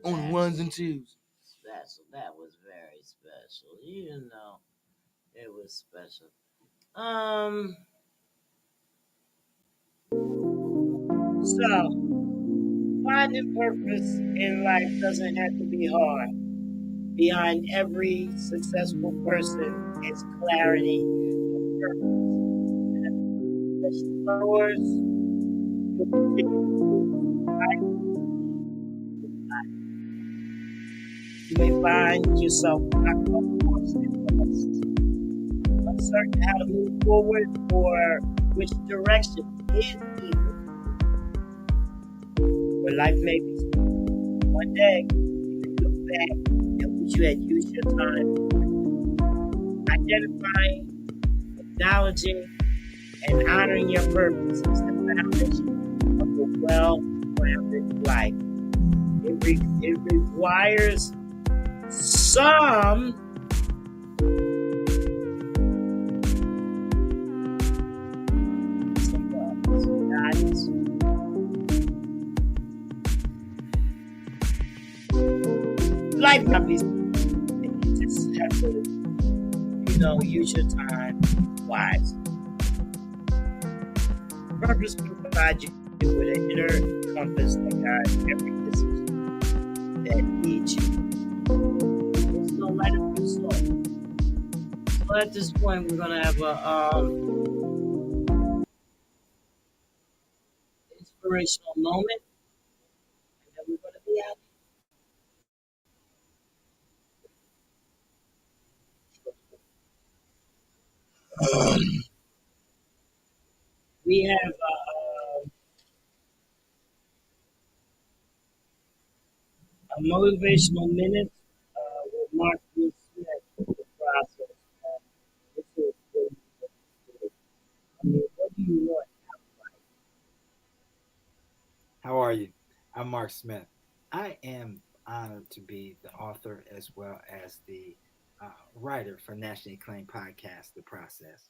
on ones and twos. Special. That was very special. You know, it was special. So, finding purpose in life doesn't have to be hard. Behind every successful person is clarity of purpose. And as followers, you'll continue to fight. You may find yourself knocked off course and lost, uncertain how to move forward or which direction is even. But life may be one day you can look back and wish you had used your time. Identifying, acknowledging, and honoring your purpose is the foundation of a well-rounded life. It it requires some guidance. Life not be, you just have to, use your time wisely. Purpose provides you with an inner compass that guides every decision that leads you. Just don't let it be slow. So at this point, we're gonna have a inspirational moment, and then we're gonna be out. We have a motivational minute with Mark B. Smith. The process. This is what you want to do. I mean, what do you want out of life? How are you? I'm Mark Smith. I am honored to be the author as well as the writer for nationally acclaimed podcast, The Process.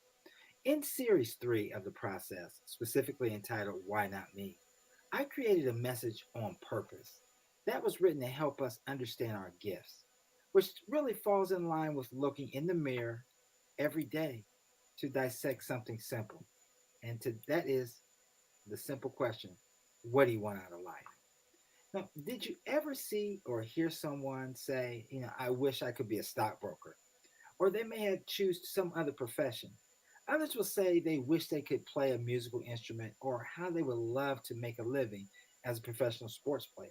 In series three of The Process, specifically entitled Why Not Me, I created a message on purpose that was written to help us understand our gifts, which really falls in line with looking in the mirror every day to dissect something simple. And that is the simple question: what do you want out of life? Now, did you ever see or hear someone say, I wish I could be a stockbroker? Or they may have choose some other profession. Others will say they wish they could play a musical instrument or how they would love to make a living as a professional sports player.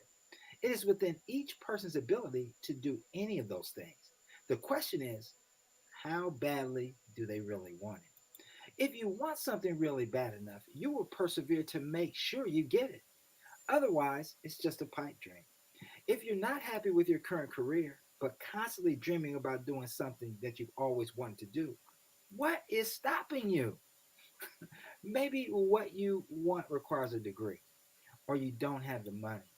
It is within each person's ability to do any of those things. The question is, how badly do they really want it? If you want something really bad enough, you will persevere to make sure you get it. Otherwise, it's just a pipe dream. If you're not happy with your current career, but constantly dreaming about doing something that you've always wanted to do, what is stopping you? Maybe what you want requires a degree, or you don't have the money.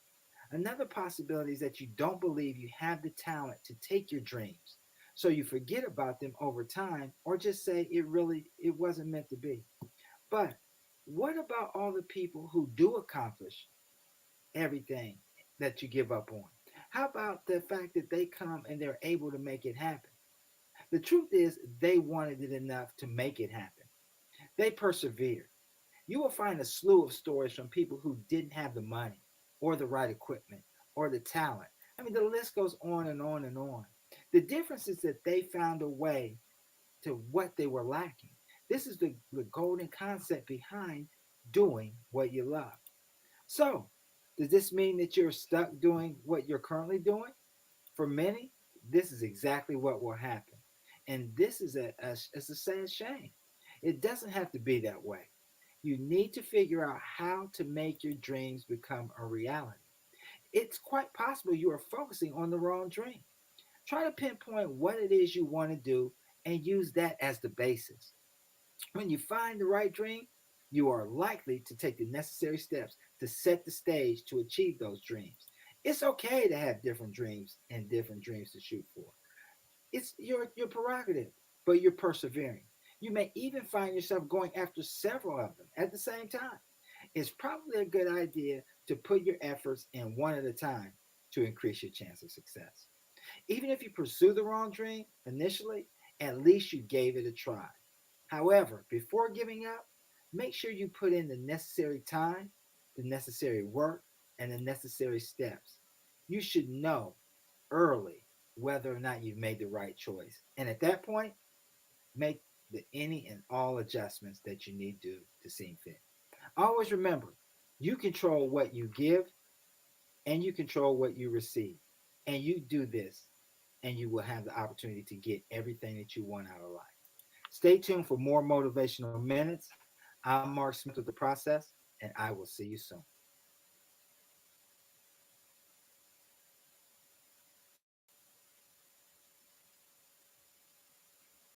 Another possibility is that you don't believe you have the talent to take your dreams. So you forget about them over time, or just say it wasn't meant to be. But what about all the people who do accomplish everything that you give up on? How about the fact that they come and they're able to make it happen? The truth is, they wanted it enough to make it happen. They persevered. You will find a slew of stories from people who didn't have the money or the right equipment or the talent. I mean, the list goes on and on and on. The difference is that they found a way to what they were lacking. This is the golden concept behind doing what you love. So, does this mean that you're stuck doing what you're currently doing? For many, this is exactly what will happen. And this is it's a sad shame. It doesn't have to be that way. You need to figure out how to make your dreams become a reality. It's quite possible you are focusing on the wrong dream. Try to pinpoint what it is you want to do and use that as the basis. When you find the right dream, you are likely to take the necessary steps to set the stage to achieve those dreams. It's okay to have different dreams and different dreams to shoot for. It's your prerogative, but you're persevering. You may even find yourself going after several of them at the same time. It's probably a good idea to put your efforts in one at a time to increase your chance of success. Even if you pursue the wrong dream initially, at least you gave it a try. However, before giving up, make sure you put in the necessary time, the necessary work, and the necessary steps. You should know early whether or not you've made the right choice. And at that point, make the any and all adjustments that you need to seem fit. Always remember, you control what you give and you control what you receive. And you do this, and you will have the opportunity to get everything that you want out of life. Stay tuned for more motivational minutes. I'm Mark Smith with The Process, and I will see you soon.